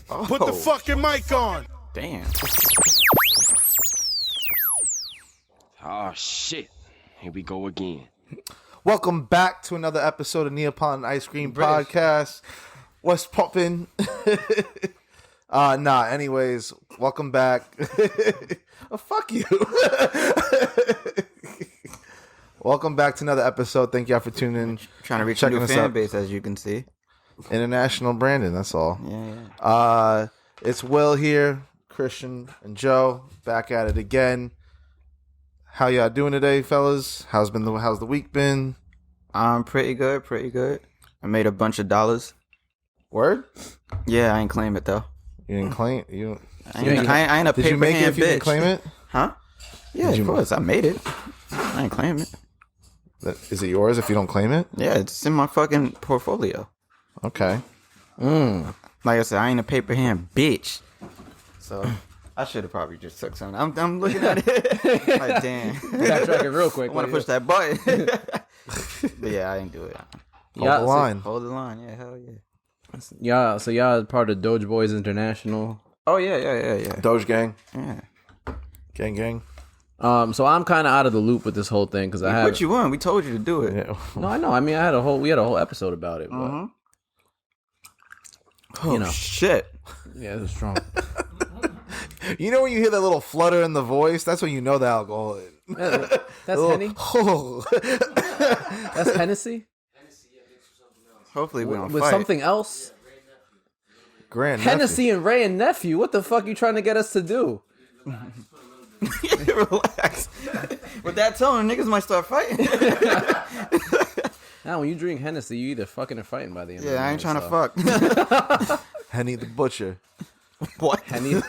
Oh, put the fucking mic on. Damn. Oh, shit. Here we go again. Welcome back to another episode of Neapolitan Ice Cream Podcast. What's poppin'? Anyways, welcome back. Oh, fuck you. Welcome back to another episode. Thank y'all for tuning in. Trying to reach a new fan base, as you can see. International Brandon, that's all. Yeah. It's Will here, Christian and Joe, back at it again. How y'all doing today, fellas? How's the week been? Pretty good. I made a bunch of dollars. Word? Yeah, I ain't claim it though. You didn't claim I ain't a paper hand bitch. Did you make it if you didn't claim it? Huh? Yeah, of course. I made it. I ain't claim it. Is it yours if you don't claim it? Yeah, it's in my fucking portfolio. Okay. Like I said, I ain't a paper hand bitch. So I should have probably just took something. I'm looking at it. Like, damn. Backtrack it real quick. I want to push that button. But yeah, I didn't do it. Hold the line. Hold the line. Yeah, hell yeah. Yeah, so y'all part of Doge Boys International. Oh, yeah. Doge gang. Yeah. Gang. So I'm kind of out of the loop with this whole thing because I put you on. We told you to do it. Yeah. No, I know. I mean, we had a whole episode about it. But, Shit. Yeah, it was strong. You know when you hear that little flutter in the voice? That's when you know the alcohol is. That's Henny? Oh. That's Hennessy? Hopefully we don't With fight. something else? Grand Hennessy and Ray and Nephew. What the fuck you trying to get us to do? Relax. With that tone, niggas might start fighting. Now, when you drink Hennessy, you either fucking or fighting by the end of the Yeah, I ain't trying to fuck. Henny the Butcher. What? Henny.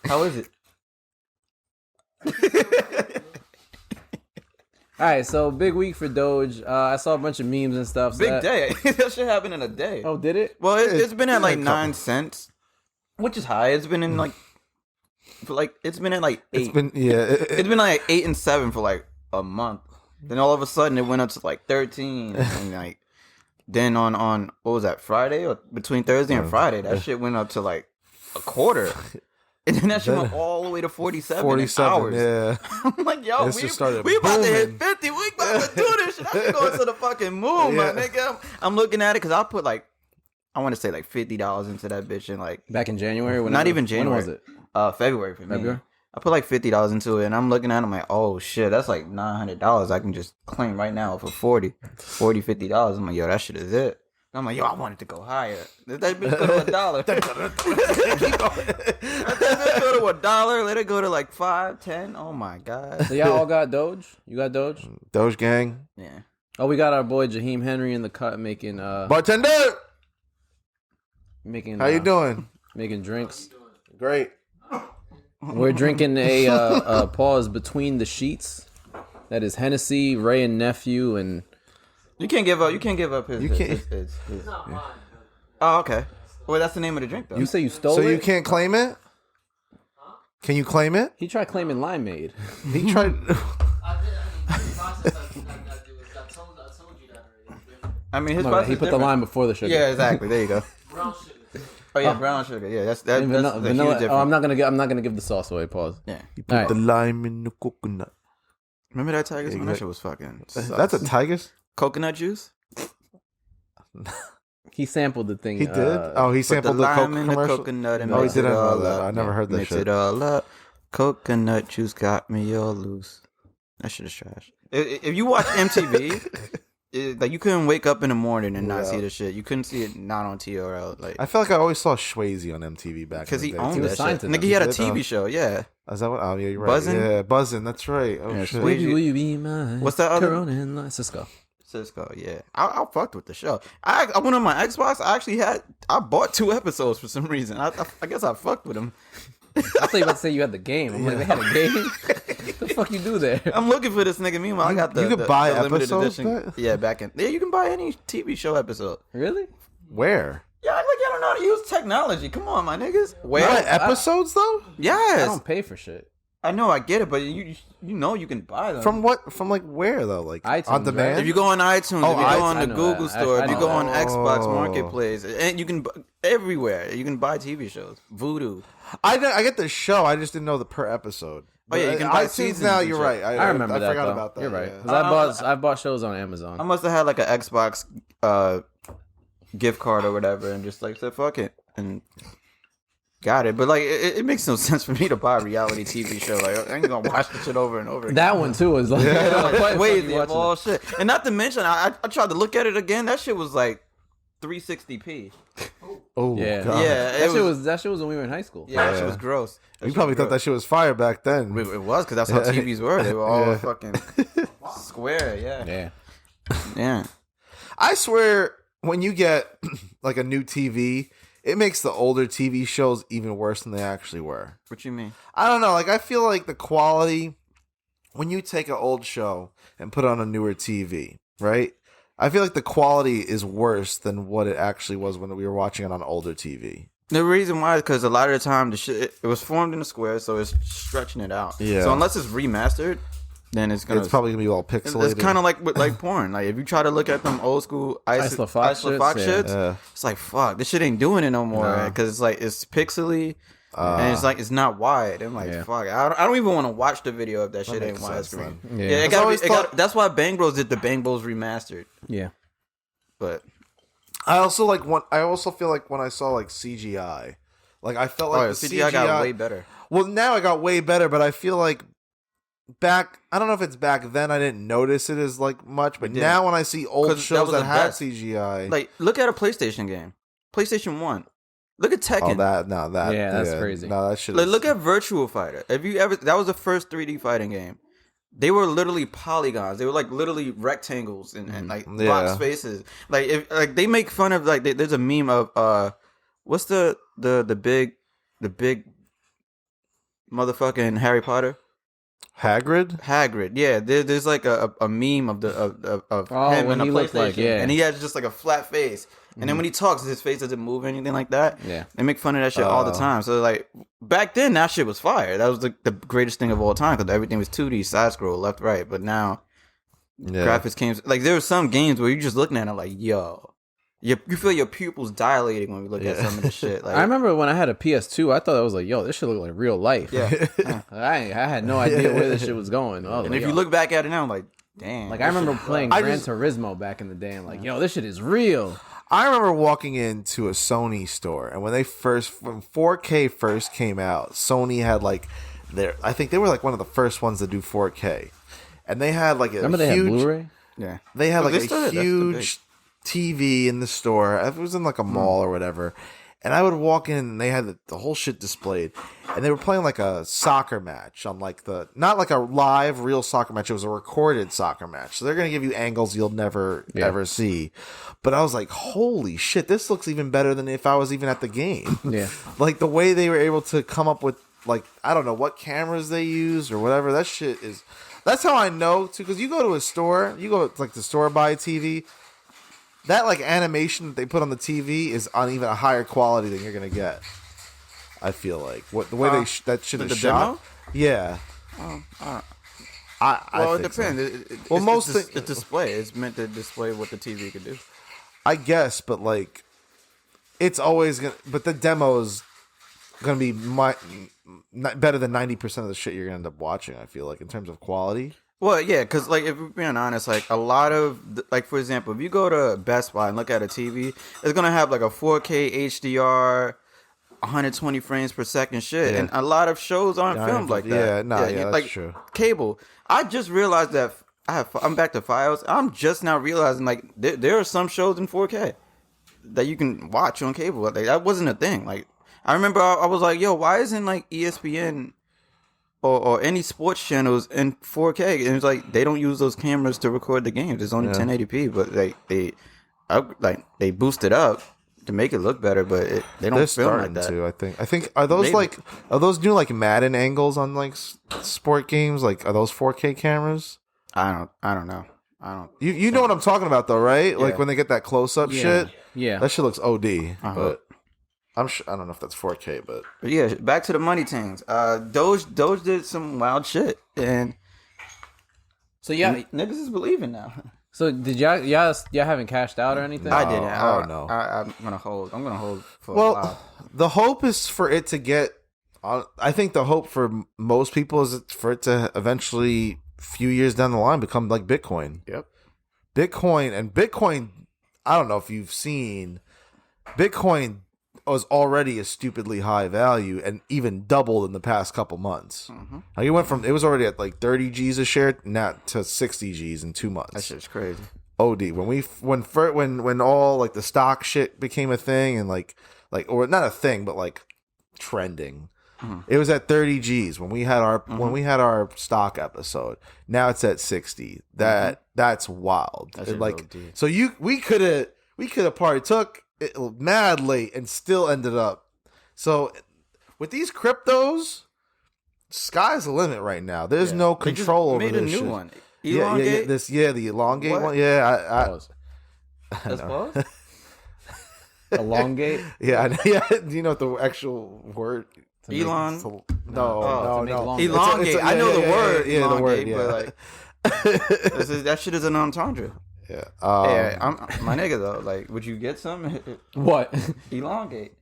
How is it? All right, so big week for Doge. I saw a bunch of memes and stuff. Big day. That shit happened in a day. Oh, did it? Well, it's been at like 9 cents, which is high. It's been in like, it's been at like 8. It's been like 8 and 7 for like a month. Then all of a sudden it went up to like 13, and like then on what was that, Friday, or between Thursday and Friday, that shit went up to like a quarter. And then that shit went all the way to 47 in hours. Yeah. I'm like, yo, we about to hit 50. We about to do this shit. I should go to the fucking moon, my nigga. I'm looking at it because I put like, I want to say like $50 into that bitch in like... Back in January? Not even January. When was it? February for me. February? I put like $50 into it, and I'm looking at it, I'm like, oh shit, that's like $900 I can just claim right now for $50. I'm like, yo, that shit is it. I'm like, yo, I want it to go higher. Let that bitch go to $1. Let that bitch go to $1. Let it go to like 5, 10. Oh my god. So y'all all got Doge? You got Doge? Doge gang. Yeah. Oh, we got our boy Jaheim Henry in the cut making Bartender! How you doing? Making drinks. Great. We're drinking a pause between the sheets. That is Hennessy, Ray and Nephew, and You can't give up his. You can't. His. Oh, okay. Well, that's the name of the drink, though. you say you stole it. So you can't claim it? Can you claim it? He tried claiming limeade. He tried. I mean, his No, process he is put the different. lime before the sugar. Yeah, exactly. There you go. Oh yeah, brown sugar. Yeah, that's a huge vanilla. difference. Oh, I'm not gonna give the sauce away. Pause. Yeah. He put the lime in the coconut. Remember that Tigers? Man, that shit was fucking. That's a Tigers? Coconut juice. He sampled the thing. He did? He Put sampled the the Coke lime in the commercial? coconut and Oh, he mix it didn't know all that. up. I never heard that mix shit. it all up. Coconut juice got me all loose. That shit is trash. If you watch MTV, like you couldn't wake up in the morning and not see the shit. You couldn't see it not on TRL. Like I feel like I always saw Swayze on MTV back because in he the day. owned He was that signed shit. to Nigga, them. he had a He did, TV show. Yeah. Is that what? Oh, yeah, you're right. Buzzin'? Yeah, Buzzin'. That's right. Oh, Yeah, shit. Swayze. Baby, will you be mine? What's that other? Corona and Cisco. Cisco, yeah. I fucked with the show. I went on my Xbox. I bought 2 episodes for some reason. I guess I fucked with them. I thought you were about to say you had the game. I'm like, they had a game? What the fuck you do there? I'm looking for this nigga. Meanwhile, I got the You could buy the limited episodes, edition. but- Yeah, back in. Yeah, you can buy any TV show episode. Really? Where? Yeah, like I don't know how to use technology. Come on, my niggas. Where? What, episodes, though? Yes. I don't pay for shit. I know, I get it, but you know you can buy them. From what? From like where though? Like iTunes, on demand? right? If you go on iTunes, if you go on the Google store, if you go on Xbox Marketplace, and you can everywhere. You can buy TV shows. Voodoo. I get the show. I just didn't know the per episode. Oh yeah, you can buy iTunes seasons now. and You're shit. right. I remember that. I forgot though. about that. You're right. Yeah. Because I bought shows on Amazon. I must have had like an Xbox gift card or whatever, and just like said fuck it and got it. But like it makes no sense for me to buy a reality TV show. Like I ain't gonna watch the shit over and over again. That one too is like Wait, all shit. And not to mention, I tried to look at it again. That shit was like 360p. Oh Yeah, God. Yeah, that shit was when we were in high school. Yeah, that shit was gross. You probably thought that shit was fire back then. It was because that's how TVs were. They were all fucking square. Yeah. I swear, when you get like a new TV, it makes the older TV shows even worse than they actually were. What you mean? I don't know. Like I feel like the quality when you take an old show and put it on a newer TV, right? I feel like the quality is worse than what it actually was when we were watching it on older TV. The reason why is because a lot of the time the shit it was formed in a square, so it's stretching it out. Yeah. So unless it's remastered, then it's probably gonna be all pixelated. It's kind of like with like porn. Like if you try to look at them old school Isla Fox shits, it's like fuck, this shit ain't doing it no more because it's like it's pixely. And it's like it's not wide. I'm like, fuck. I don't even want to watch the video if that shit ain't widescreen. Yeah, that's why Bang Bros did the Bang Bros remastered. Yeah, but I also feel like when I saw like CGI, like I felt like the CGI got way better. Well, now it got way better, but I feel like I don't know if it's back then I didn't notice it as like much, but now when I see old shows that have CGI, like look at a PlayStation game, PlayStation 1. Look at Tekken. That's crazy. No, that shit. Look at Virtua Fighter. That was the first 3D fighting game. They were literally polygons. They were like literally rectangles and like box spaces. Like they make fun of like there's a meme of what's the big motherfucking Harry Potter. Hagrid. Yeah, there's like a meme of him in a PlayStation, and he has just like a flat face. And then when he talks, his face doesn't move or anything like that. Yeah, they make fun of that shit all the time. So like back then, that shit was fire. That was the greatest thing of all time because everything was 2D, side scroll, left, right. But now, graphics came like there were some games where you're just looking at it like, yo, you feel your pupils dilating when we look at some of the shit. Like, I remember when I had a PS2, I thought I was like, yo, this shit look like real life. Yeah, I had no idea where this shit was going. And if you look back at it now, I'm like, damn. Like I remember playing Gran Turismo back in the day. I'm like, yo, this shit is real. I remember walking into a Sony store, and when 4K first came out, Sony had like I think they were like one of the first ones to do 4K, and they had like they had Blu-ray. Yeah, they had like a huge TV in the store. It was in like a mall or whatever, and I would walk in, and they had the whole shit displayed, and they were playing like a soccer match on like not like a live real soccer match. It was a recorded soccer match, so they're gonna give you angles you'll never ever see. But I was like, holy shit, this looks even better than if I was even at the game. Yeah. Like the way they were able to come up with like, I don't know what cameras they used or whatever. That shit is, that's how I know too. Cause you go to a store, you go to like the store buy a TV, that like animation that they put on the TV is on even a higher quality than you're going to get. I feel like the way that shit is shot. Demo? Yeah. It depends. So. It's display. It's meant to display what the TV could do. I guess, but like, it's always gonna. But the demo is gonna be better than 90% of the shit you're gonna end up watching. I feel like in terms of quality. Well, yeah, because like if we're being honest, like a lot of like for example, if you go to Best Buy and look at a TV, it's gonna have like a 4K HDR, 120 frames per second shit, and a lot of shows aren't filmed like that. That's like, true. Cable. I just realized that. I'm back to Files. I'm just now realizing like there are some shows in 4K that you can watch on cable. Like that wasn't a thing. Like I remember I was like, yo, why isn't like ESPN or any sports channels in 4K? And it's like they don't use those cameras to record the games. It's only 1080p, but they boost it up to make it look better, but they don't film like that. I think are those new like Madden angles on like sport games? Like are those 4K cameras? I don't know. You know what I'm talking about though, right? Yeah. Like when they get that close up shit. Yeah. That shit looks OD. But I'm sure. I don't know if that's 4K, but yeah, back to the money things. Doge did some wild shit, and so yeah, niggas is believing now. So did y'all haven't cashed out or anything? I didn't. No. I'm gonna hold. I'm gonna hold for a while. The hope is for it to get. I think the hope for most people is for it to eventually, few years down the line, become like Bitcoin. Yep. Bitcoin. I don't know if you've seen. Bitcoin was already a stupidly high value and even doubled in the past couple months. Mm-hmm. Like it was already at like 30 G's a share, now to 60 G's in 2 months. That shit's crazy. OD. When all like the stock shit became a thing and like or not a thing but like trending. Mm-hmm. It was at 30 G's when we had our stock episode. Now it's at 60. That's wild. Like so we could have partook it mad late and still ended up. So with these cryptos, sky's the limit right now. There's no control over this. Made a new one. Elongate? The elongate one. Yeah, That's pause. Elongate. Yeah. Do you know what the actual word? Elon. No. Elongate. I know the word. Yeah, the word. Yeah. But like, that shit is an entendre. Yeah. I'm my nigga though. Like, would you get some? What? Elongate.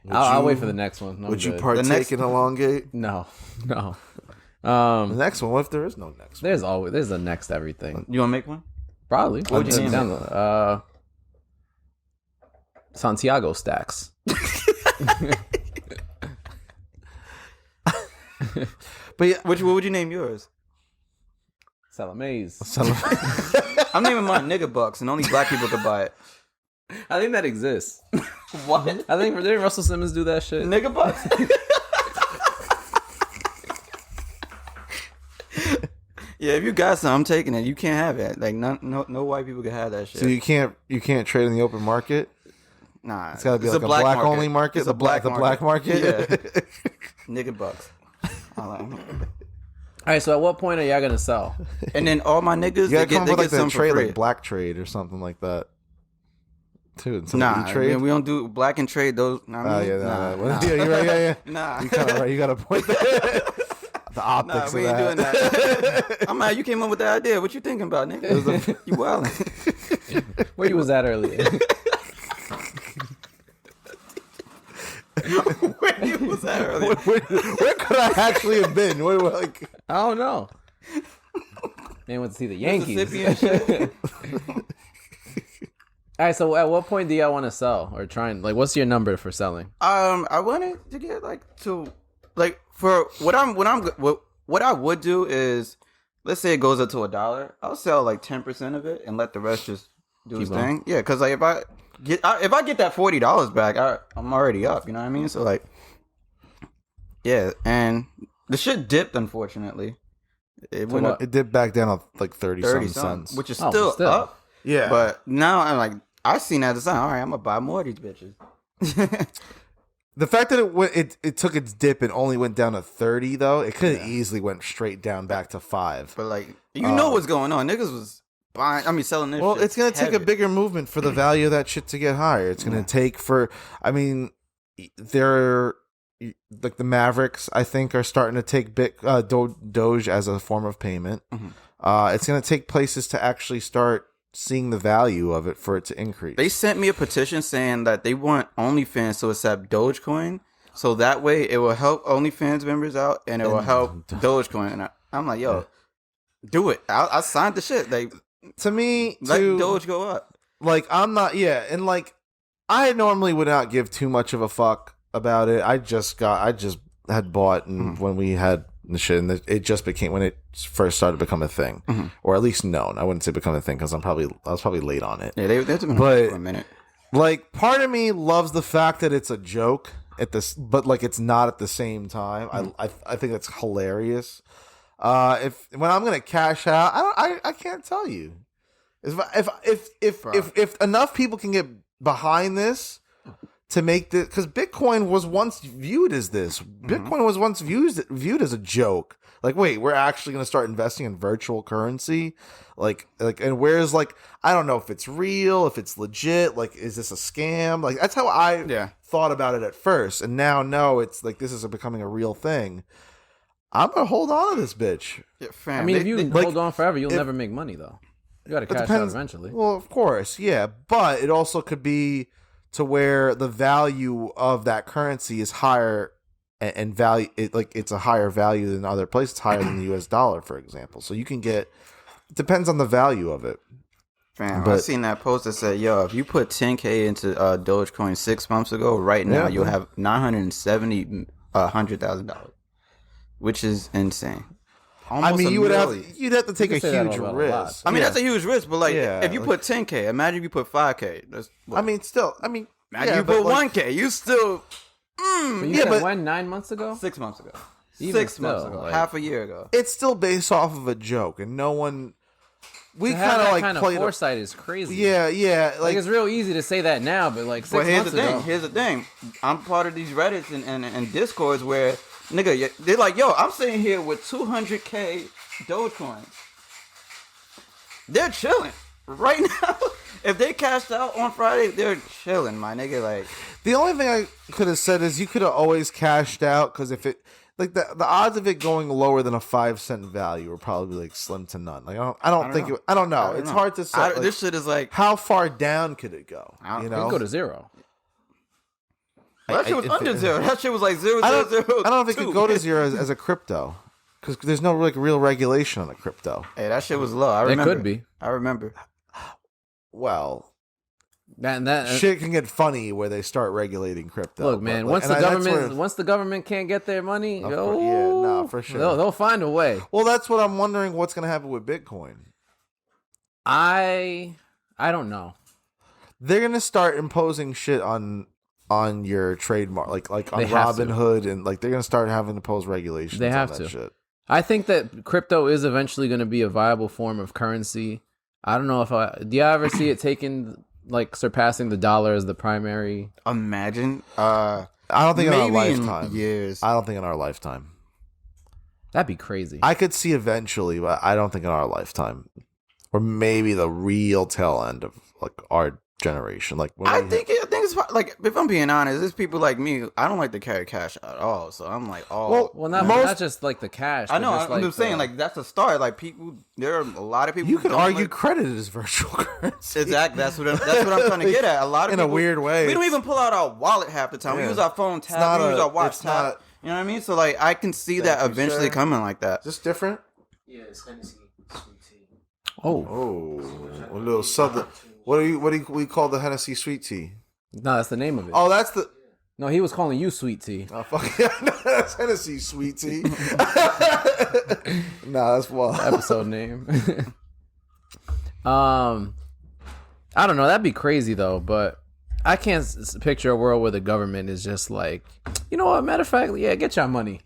I'll wait for the next one. Would you partake in elongate? No. The next one. What if there is no next one? There's a next everything. You want to make one? Probably. What would you name Santiago stacks. But yeah, what would you name yours? Salamaze. I'm naming mine nigga bucks, and only black people could buy it. I think that exists. What? Didn't Russell Simmons do that shit? Nigga bucks. Yeah, if you got some, I'm taking it. You can't have it. Like no white people can have that shit. So you can't trade in the open market. Nah, it's gotta be like a black only market. It's a black market. Yeah. Nigga bucks. All right, so at what point are y'all gonna sell? And then all my niggas, they get like some trade, for free. like black trade or something like that. Dude, E-trade? We don't do black and trade those. Yeah, you're right. Yeah. Nah, you kind of right. You got a point there. The optics we of ain't doing that. I'm like, you came up with the idea. What you thinking about, nigga? You wildin'. Where you was at earlier? Where you was at earlier? Where could I actually have been? Like, I don't know. Man went to see the Yankees. Mississippi and shit. All right, so at what point do y'all want to sell or try and what's your number for selling? I wanted to get for what I would do is, let's say it goes up to $1, I'll sell like 10% of it and let the rest just do its thing. Yeah, because like if I get that $40 back, I'm already up. You know what I mean? So like, yeah, and the shit dipped, unfortunately. It dipped back down to like 30 cents, which is still up. Yeah, but now I'm like, I seen that as a sign. All right, I'm gonna buy more of these bitches. The fact that it took its dip and only went down to 30, though, it could have easily went straight down back to 5. But like, you know what's going on? Niggas was selling this. Well, shit it's gonna take a bigger movement for the value of that shit to get higher. It's gonna take they're like the Mavericks, I think, are starting to take Doge as a form of payment. Mm-hmm. It's gonna take places to actually start seeing the value of it for it to increase. They sent me a petition saying that they want OnlyFans to accept Dogecoin, so that way it will help OnlyFans members out and it will help Dogecoin. And I'm like, yo, do it. I signed the shit. Like, to me, let Doge go up. Like, I'm not, and like, I normally would not give too much of a fuck about it. I just had bought, and when we had the shit, and it just became, when it first started to become a thing, or at least known. I wouldn't say become a thing because I was probably late on it. Yeah, they took me for a minute. Like, part of me loves the fact that it's a joke but like it's not at the same time. I think that's hilarious. When I'm gonna cash out, I can't tell you. If enough people can get behind this to make this, because Bitcoin was once viewed as this. Bitcoin was once viewed as a joke Like, wait, we're actually going to start investing in virtual currency? And where's like, I don't know if it's real, if it's legit. Like, is this a scam? Like, that's how I thought about it at first. And now, no, it's like, this is becoming a real thing. I'm going to hold on to this bitch. Yeah, fam, I mean, if you hold on forever, you'll never make money, though. You got to cash out eventually. Well, of course, yeah. But it also could be to where the value of that currency is higher and value. It's a higher value than other places. It's higher than the U.S. dollar, for example. So you can get. It depends on the value of it. Fam, I seen that post that said, "Yo, if you put 10K into Dogecoin 6 months ago, right now you'll have $970,000, which is insane." Almost I mean, you'd have to take a huge risk. I mean, that's a huge risk, but like, if you put 10K, imagine if you put 5K. Imagine you put 1K. You still. But when 9 months ago? 6 months ago. Even 6 months ago. Like, half a year ago. It's still based off of a joke, and no one. We kind of foresight is crazy. Yeah. Like it's real easy to say that now, but like 6 months ago. Here's the thing. I'm part of these Reddits and Discords where. Nigga, they're like, yo, I'm sitting here with 200K Dogecoin. They're chilling right now. If they cashed out on Friday, they're chilling, my nigga. Like, the only thing I could have said is you could have always cashed out, because if it like the odds of it going lower than a 5-cent value are probably like slim to none. Like I don't know. It's hard to say. This shit is like, how far down could it go? It could go to zero. That shit was under zero. That shit was like 0.000. I don't know if it could go to zero as a crypto, because there's no like real regulation on a crypto. Hey, that shit was low. I remember. It could be. I remember. Well, that shit can get funny where they start regulating crypto. Look, man, once the government can't get their money, for sure, they'll find a way. Well, that's what I'm wondering. What's going to happen with Bitcoin? I don't know. They're going to start imposing shit on your trademark, like on Robinhood, and like they're gonna start having to impose regulations. They have on that shit. I think that crypto is eventually going to be a viable form of currency. I don't know do you ever see it surpassing the dollar as the primary? Imagine. I don't think in our lifetime. Years. I don't think in our lifetime. That'd be crazy. I could see eventually, but I don't think in our lifetime, or maybe the real tail end of like our generation. Like I think it's like, if I'm being honest, there's people like me. I don't like to carry cash at all, so I'm like, not just like the cash. I know. I'm just saying, like, that's a start. Like, people, there are a lot of people. You could argue credit is virtual currency. Exactly. That's what I'm trying to get at. A lot of in people, a weird way. We don't even pull out our wallet half the time. We use our phone tab. We use our watch tab. You know what I mean? So like, I can see that eventually coming like that. Is this different? Yeah, it's Hennessy sweet tea. Oh, a little southern. What do we call the Hennessy sweet tea? No, that's the name of it. Oh, that's the. No, he was calling you sweet tea. Oh, fuck yeah. No, that's Hennessy sweet tea. Nah, that's wild. Episode name. I don't know. That'd be crazy though, but I can't picture a world where the government is just like, you know what? Matter of fact, yeah, get your money.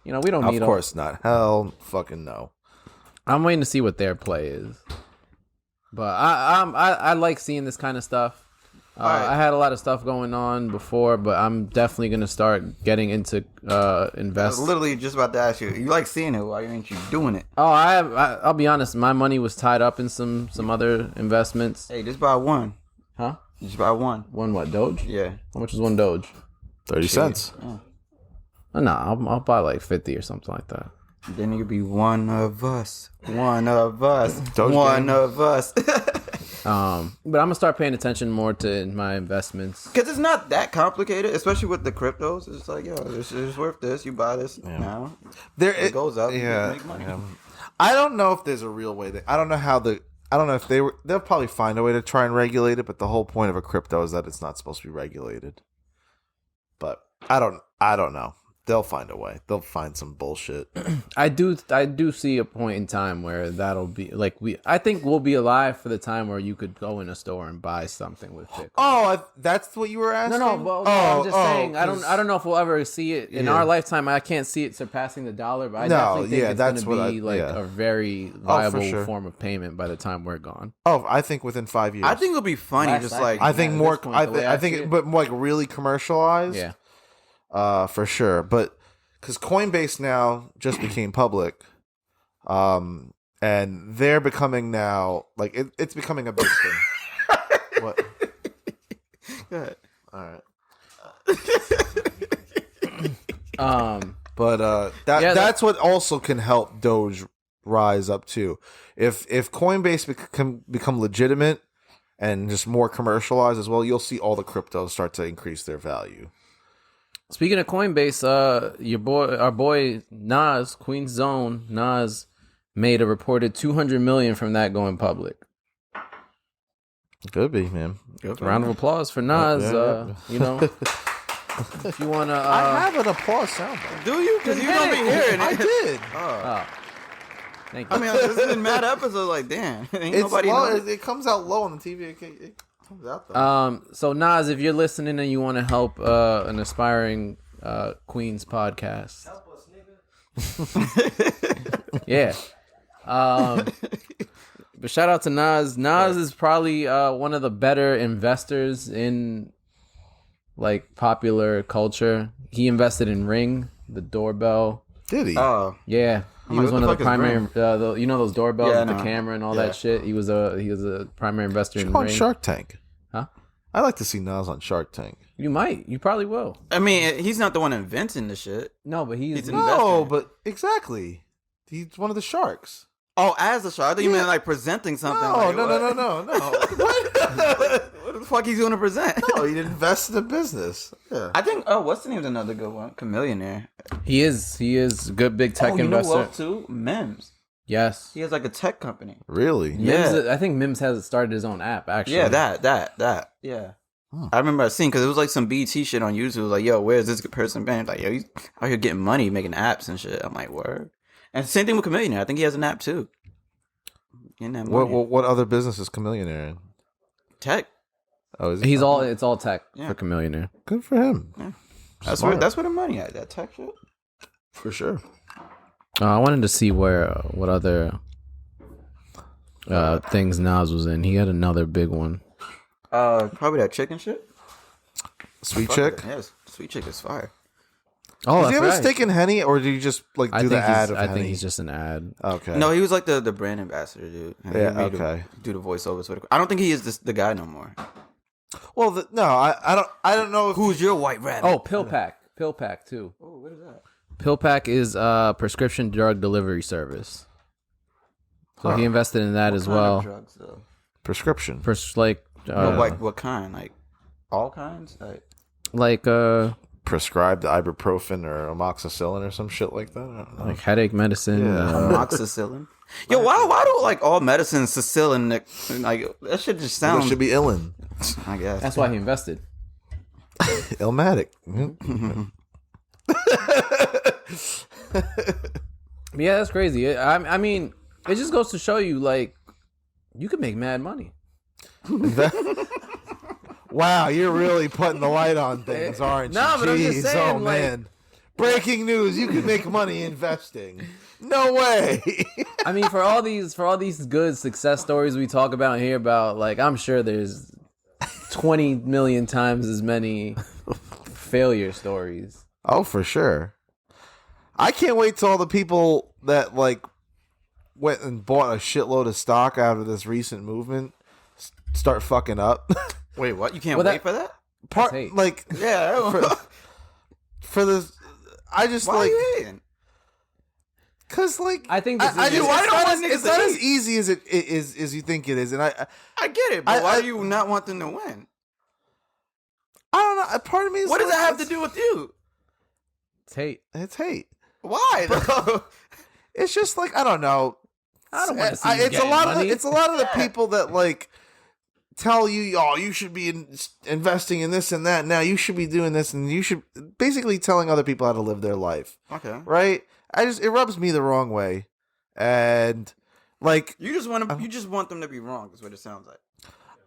You know, we don't need. Of course not. Hell, fucking no. I'm waiting to see what their play is. But I like seeing this kind of stuff. I had a lot of stuff going on before, but I'm definitely gonna start getting into invest. I was literally just about to ask you. You like seeing it? Why ain't you doing it? Oh, I'll be honest. My money was tied up in some other investments. Hey, just buy one. Huh? Just buy one. One what? Doge? Yeah. How much is one Doge? 30 cents. Oh, no, I'll buy like 50 or something like that. Then you could be one of us. One of us. Doge one game. Of us. But I'm gonna start paying attention more to my investments because it's not that complicated, especially with the cryptos. It's like, yo, it's worth this. You buy this now. It goes up. Yeah, you make money. Yeah. I don't know if there's a real way. I don't know if they'll probably find a way to try and regulate it. But the whole point of a crypto is that it's not supposed to be regulated. But I don't know. They'll find a way. They'll find some bullshit. I do see a point in time where that'll be like I think we'll be alive for the time where you could go in a store and buy something with Bitcoin. Oh, that's what you were asking? No, I'm just saying. I don't know if we'll ever see it in our lifetime. I can't see it surpassing the dollar, but I definitely think it's going to be a very viable form of payment by the time we're gone. Oh, I think within 5 years. I think it'll be funny. I think more. I think, but like really commercialized. Yeah. For sure, but because Coinbase now just became public, and they're becoming now like it's becoming a big thing. What? Go ahead. All Um, right. That's what also can help Doge rise up too. If Coinbase become legitimate and just more commercialized as well, you'll see all the cryptos start to increase their value. Speaking of Coinbase, our boy Nas, Queen's Zone, Nas made a reported $200 million from that going public. Could be, man. Round of applause for Nas. You know, if you wanna, I have an applause soundbite. Do you? Because you don't be hearing it. I did. oh, thank you. I mean, this has been mad episodes. Like, damn, ain't It's nobody. low, knows. it comes out low on the TV. It comes out though. So Nas, if you're listening and you want to help an aspiring Queens podcast, Help us, nigga. yeah. But shout out to Nas. Nas is probably one of the better investors in like popular culture. He invested in Ring, the doorbell. Did he? Oh, Yeah, he like, was what one the of the fuck is primary. Ring? You know those doorbells Yeah, I with the know. camera and all Yeah. that shit. He was a primary investor in on Ring. Shark Tank. Huh? I'd like to see Nas on Shark Tank. You might. You probably will. I mean, he's not the one inventing the shit. No, but he's He's an No, investor. but exactly. He's one of the sharks. Oh, as a shark? I thought you Yeah. meant like presenting something. No, like, no, what? no. What the fuck he's going to present? No, he'd invest in a business. Yeah. I think. Oh, what's the name's another good one? Chameleonaire. He is a good big tech Oh, you investor. know what too? Mims. Yes. He has like a tech company. Really? Yeah. Mims, I think Mims has started his own app actually. Yeah, that. Yeah. I remember I seen because it was like some BT shit on YouTube. It was like, yo, where's this person been? Like, yo, he's out here getting money, making apps and shit. I'm like, word. And same thing with Chameleonaire. I think he has an app too. Getting that money. What other business is Chameleonaire in? Tech. Oh, is It's all tech Yeah. for Chameleonaire. good for him. Yeah. That's Smart. where the money at. That tech shit. For sure. I wanted to see what other things Nas was in. He had another big one. Probably that chicken shit. Sweet Fuck Chick. it. Yes, Sweet Chick is fire. Oh, Does he have a right. stick in Henny, or do you just like do the ad of I Henny? think he's just an ad. Okay. No, he was like the brand ambassador, dude. And he Yeah, made him okay. do the voiceovers. I don't think he is the guy no more. Well, no, I don't know if Who's your white rabbit? Oh, Pill Pack too. Oh, what is that? Pill Pack is a prescription drug delivery service. So he invested in that as What kind well. of drugs though. prescription. What kind? Like all kinds? like Prescribed ibuprofen or amoxicillin or some shit like that. I don't know. like headache medicine. Yeah. Amoxicillin. Yo, why do like all medicines Sicilian? Like that shit just That sounds. should be Illin. I guess That's why he invested. Illmatic. Yeah, that's crazy. I mean, it just goes to show you, like, you can make mad money. Wow, you're really putting the light on things, aren't you? No, but I'm just Jeez, saying, oh like- man. Breaking news, you can make money investing. No way. I mean, for all these good success stories we talk about and hear about, like, I'm sure there's 20 million times as many failure stories. Oh, for sure. I can't wait till all the people that like went and bought a shitload of stock out of this recent movement start fucking up. Wait, what? You can't Well, wait for that? Part hate. like Yeah. for this, I just Why like are you hating? because like I think this is I just, Why it's don't not, want as, niggas it's to not as hate? easy as it is as you think it is, and I get it, but why I- do you not want them to win? don't know. Part of me is What does like, that have to do with you? It's hate. It's hate. Why though? It's just like I don't know. I don't want to see you It's a getting lot money. of it's a lot of the people that like tell you, oh, you should be investing in this and that. Now you should be doing this, and you should basically telling other people how to live their life, Okay. right? It rubs me the wrong way, and like You just want them to be wrong. Is what it sounds like.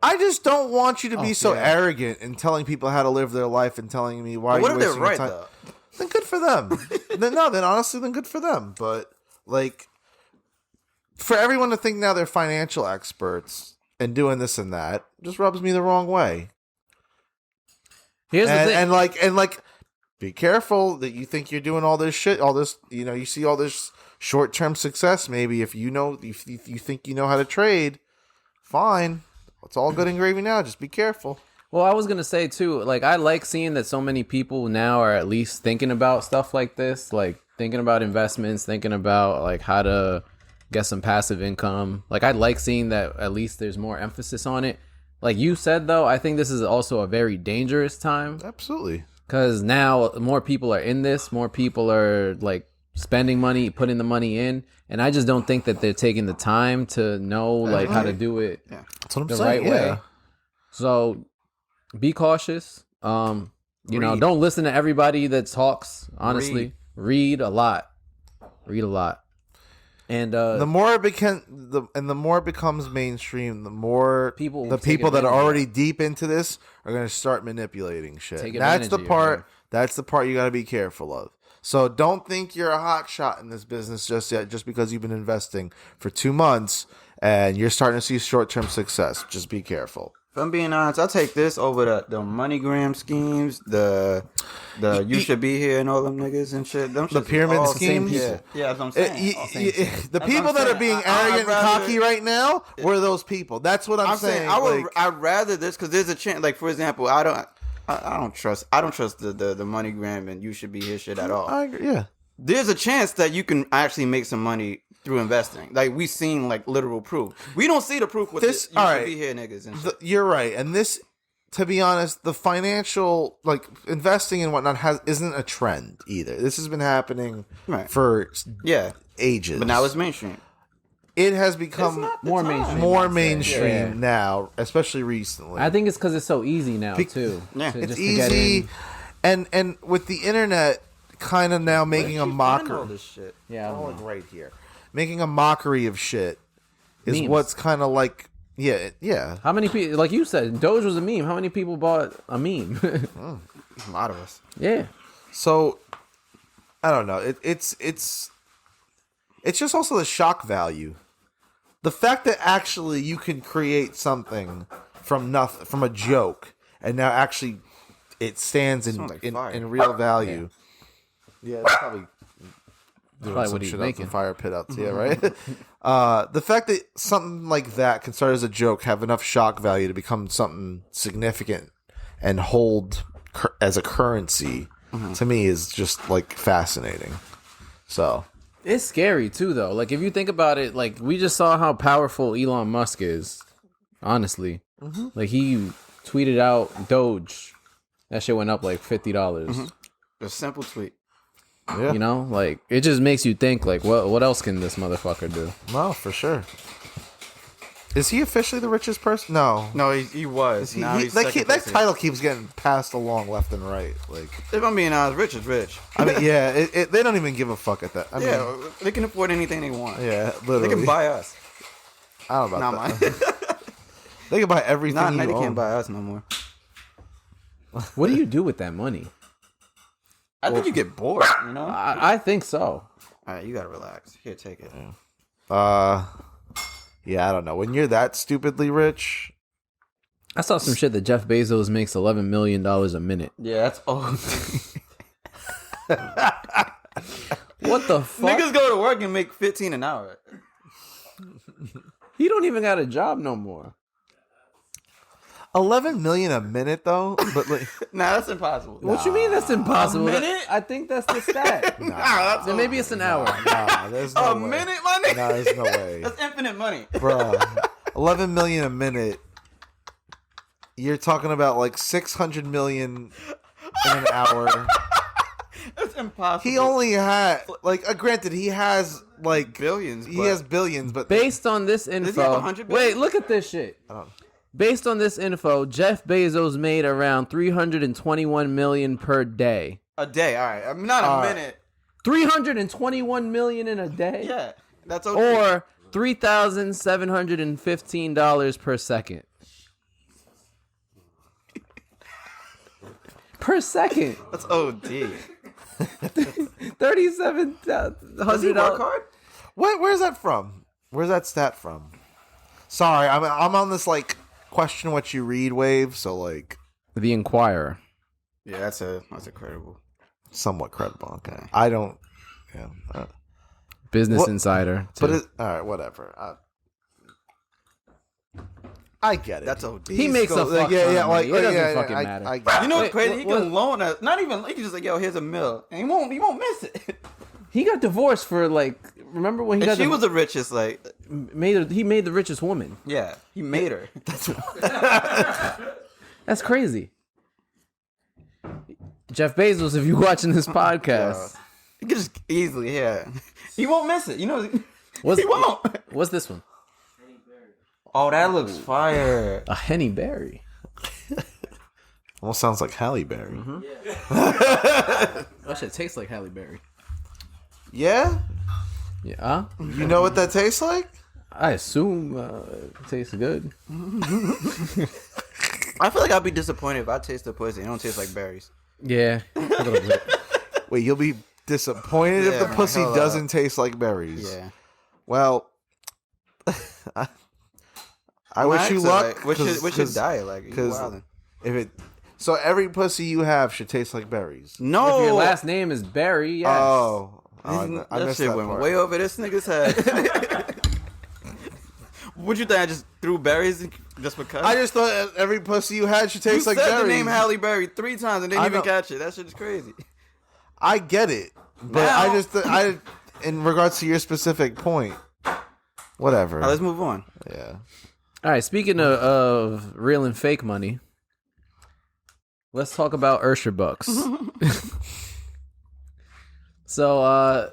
I just don't want you to be so yeah. arrogant in telling people how to live their life and telling me why. But what you're if they're wasting right your time. though? Then good for them. then honestly, then good for them. But like, for everyone to think now they're financial experts and doing this and that just rubs me the wrong way. Here's the thing. And like be careful that you think you're doing all this shit, all this, you see all this short-term success. Maybe if you think you know how to trade, fine. It's all good and gravy now. Just be careful. Well, I was going to say too, like, I like seeing that so many people now are at least thinking about stuff like this, like thinking about investments, thinking about like how to get some passive income. Like, I like seeing that at least there's more emphasis on it. Like you said, though, I think this is also a very dangerous time. Absolutely. Because now more people are in this, more people are like spending money, putting the money in, and I just don't think that they're taking the time to know like how to do it That's what I'm the saying. right way. So be cautious. Don't listen to everybody that talks. Honestly, read a lot. And the more it becomes mainstream, the more people that are already deep into this are going to start manipulating shit. That's the part you got to be careful of. So don't think you're a hot shot in this business just yet, just because you've been investing for 2 months and you're starting to see short-term success. Just be careful. If I'm being honest, I'll take this over the MoneyGram schemes, the you should be here and all them niggas and shit. Them The pyramid schemes? Yeah, that's what I'm saying. The people that are being arrogant and cocky right now were those people. That's what I'm saying. I'd rather this, because there's a chance. Like, for example, I don't trust the MoneyGram and you should be here shit at all. I agree, yeah. There's a chance that you can actually make some money through investing. Like, we've seen like literal proof. We don't see the proof with this. You should be here, niggas. And shit. You're right, and this, to be honest, the financial, like, investing and whatnot isn't a trend either. This has been happening for ages, but now it's mainstream. It has become more mainstream. Now, especially recently. I think it's because it's so easy now too. Yeah, it's easy, and with the internet kind of now making a mockery. All this shit? Yeah, Right here, making a mockery of shit is Memes. what's kind of like, yeah. How many people, like you said, Doge was a meme. How many people bought a meme? A lot of us. Yeah. So I don't know. It's just also the shock value. The fact that actually you can create something from nothing, from a joke, and now actually it stands in real value. Yeah, it's probably doing some what he's shit making. out the fire pit out there, right? The fact that something like that can start as a joke, have enough shock value to become something significant and hold as a currency, to me is just like fascinating. So It's scary too, though. Like, if you think about it, like, we just saw how powerful Elon Musk is. Honestly, like, he tweeted out Doge. That shit went up like $50. A simple tweet. yeah, Like, it just makes you think, like, what else can this motherfucker do? no, for sure. Is he officially the richest person? No. He was. Now he's that second that place. title keeps getting passed along left and right. Like, If I'm being honest, rich is rich. I mean, yeah, they don't even give a fuck at that. I mean, Yeah, they can afford anything they want. yeah, literally. They can buy us. I don't know Nah, about man. that. They can buy everything. Nah, you they own. can't buy us no more. What do you do with that money? I think you get bored, I think so. All right, you gotta relax. Here, take it. Yeah, I don't know. When you're that stupidly rich, I saw some shit that Jeff Bezos makes $11 million a minute. Yeah, that's old. What the fuck? Niggas go to work and make 15 an hour. He don't even got a job no more. 11 million a minute though. But like, Nah, that's impossible. What you mean that's impossible? A minute? I think that's the stat. Nah, Then maybe it's an hour. nah, there's no a way. minute, my nigga. Nah, there's no way, That's infinite money. bro. 11 million a minute. You're talking about like 600 million in an hour. That's impossible. He only had granted, he has like billions. He has billions, but Based on this he have info, 100 billion? wait, look at this shit. I don't. Based on this info, Jeff Bezos made around $321 million per day. A day, all right. I'm not a minute. $321 million in a day? Yeah, that's okay. Or $3,715 per second. Per second. That's OD. $3,700. Does he work hard? Where's that from? Where's that stat from? Sorry, I'm on this like question what you read wave. So like The Inquirer. Yeah, that's incredible. somewhat credible. Okay, I don't. Yeah. Business Insider. Too. But all right, whatever. I get it. That's OD. He makes a fuck ton of money. It doesn't fucking matter. You know what's crazy? He can loan us. Not even. He can just like, yo, here's $1 million, and he won't miss it. He got divorced for like. Remember when he got? She was the richest. Like, he made the richest woman. Yeah, he made her. That's crazy. Jeff Bezos, if you're watching this podcast, he could just easily. Yeah, he won't miss it. You know, he won't. What's this one? Oh, that looks fire. A Henny Berry. Almost sounds like Halle Berry. Mm-hmm. Yeah. That shit tastes like Halle Berry. Yeah? Yeah. You know what that tastes like? I assume it tastes good. I feel like I'd be disappointed if I taste the pussy. It don't taste like berries. Yeah. A little bit. Wait, you'll be disappointed if the pussy doesn't taste like berries. Yeah. Well, I wish you luck. What's your diet like? So every pussy you have should taste like berries. No. If your last name is Berry, yes. Oh, I that shit went way over this nigga's head. What you think? I just threw berries just because? I just thought every pussy you had should taste like berries. You said the name Halle Berry 3 times and didn't even catch it. That shit is crazy. I get it, but I in regards to your specific point, whatever. All right, let's move on. Yeah. All right, speaking of real and fake money, let's talk about Usher bucks. So,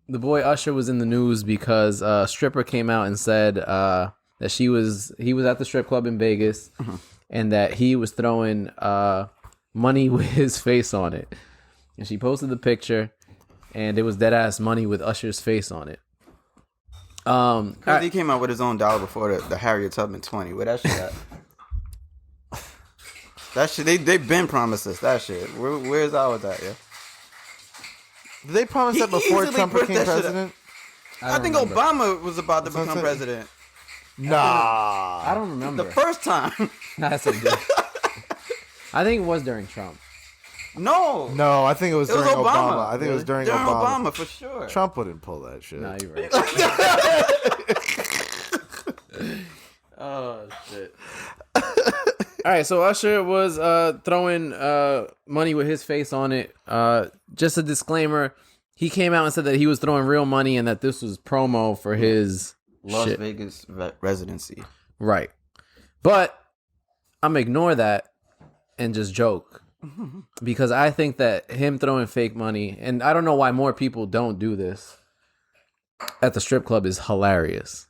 the boy Usher was in the news because a stripper came out and said that he was at the strip club in Vegas and that he was throwing money with his face on it. And she posted the picture, and it was dead ass money with Usher's face on it. Cause he came out with his own dollar before the Harriet Tubman 20. Where that shit at? That shit, they been promised us that shit. Where's ours at, yeah? Did they promise that before Trump became president? I think remember. Obama was about to become president. Nah. I don't remember. The first time. Nah, that's it. I think it was during Trump. No, I think it was during Obama. I think it was during Obama for sure. Trump wouldn't pull that shit. Nah, you're right. Oh shit! All right, so Usher was throwing money with his face on it. Just a disclaimer: he came out and said that he was throwing real money and that this was promo for his Las Vegas residency. Right, but I'm gonna ignore that and just joke. Because I think that him throwing fake money, and I don't know why more people don't do this at the strip club, is hilarious.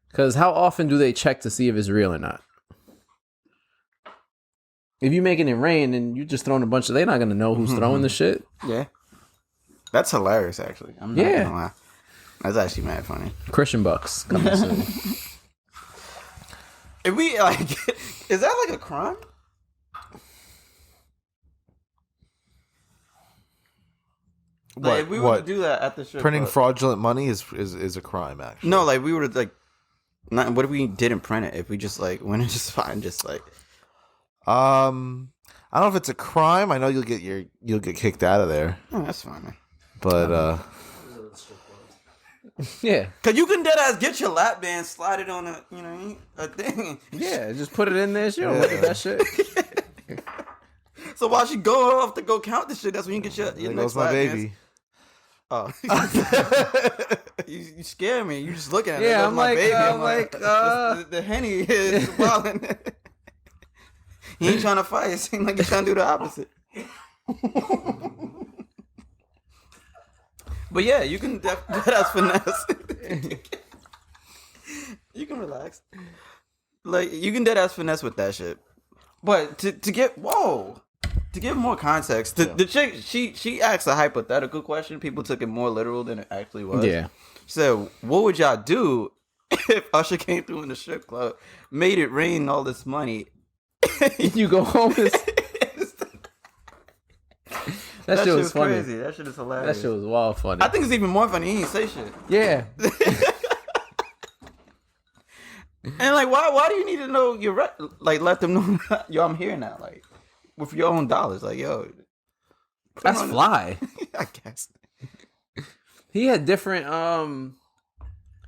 Because how often do they check to see if it's real or not? If you making it rain and you just throwing a bunch of, they're not going to know who's throwing the shit. Yeah. That's hilarious, actually. I'm not gonna lie. That's actually mad funny. Christian bucks coming soon. If we, is that like a crime? Like, if we were to do that at the strip printing club, fraudulent money is a crime, actually. No, like we were to what if we didn't print it? If we just went and just find I don't know if it's a crime. I know you'll get kicked out of there. Oh, that's fine, man. But yeah, cause you can dead ass get your lap band, slide it on a thing. Yeah, just put it in there. She don't look at that shit. So while she go off to go count the shit, that's when you get your there next goes my baby. Oh, you scare me. You just looking at yeah, it. I'm like, the Henny is wilding. He ain't trying to fight. It seems like he's trying to do the opposite. But yeah, you can that's finesse. You can relax. Like you can dead ass finesse with that shit. But to give more context, the chick she asked a hypothetical question. People took it more literal than it actually was. Yeah. She said, "What would y'all do if Usher came through in the strip club, made it rain all this money? You go home." That shit was funny. Crazy. That shit is hilarious. That shit was wild funny. I think it's even more funny. He didn't say shit. Yeah. And why do you need to know let them know, yo, I'm here now, with your own dollars, yo, That's fly. I guess. He had different.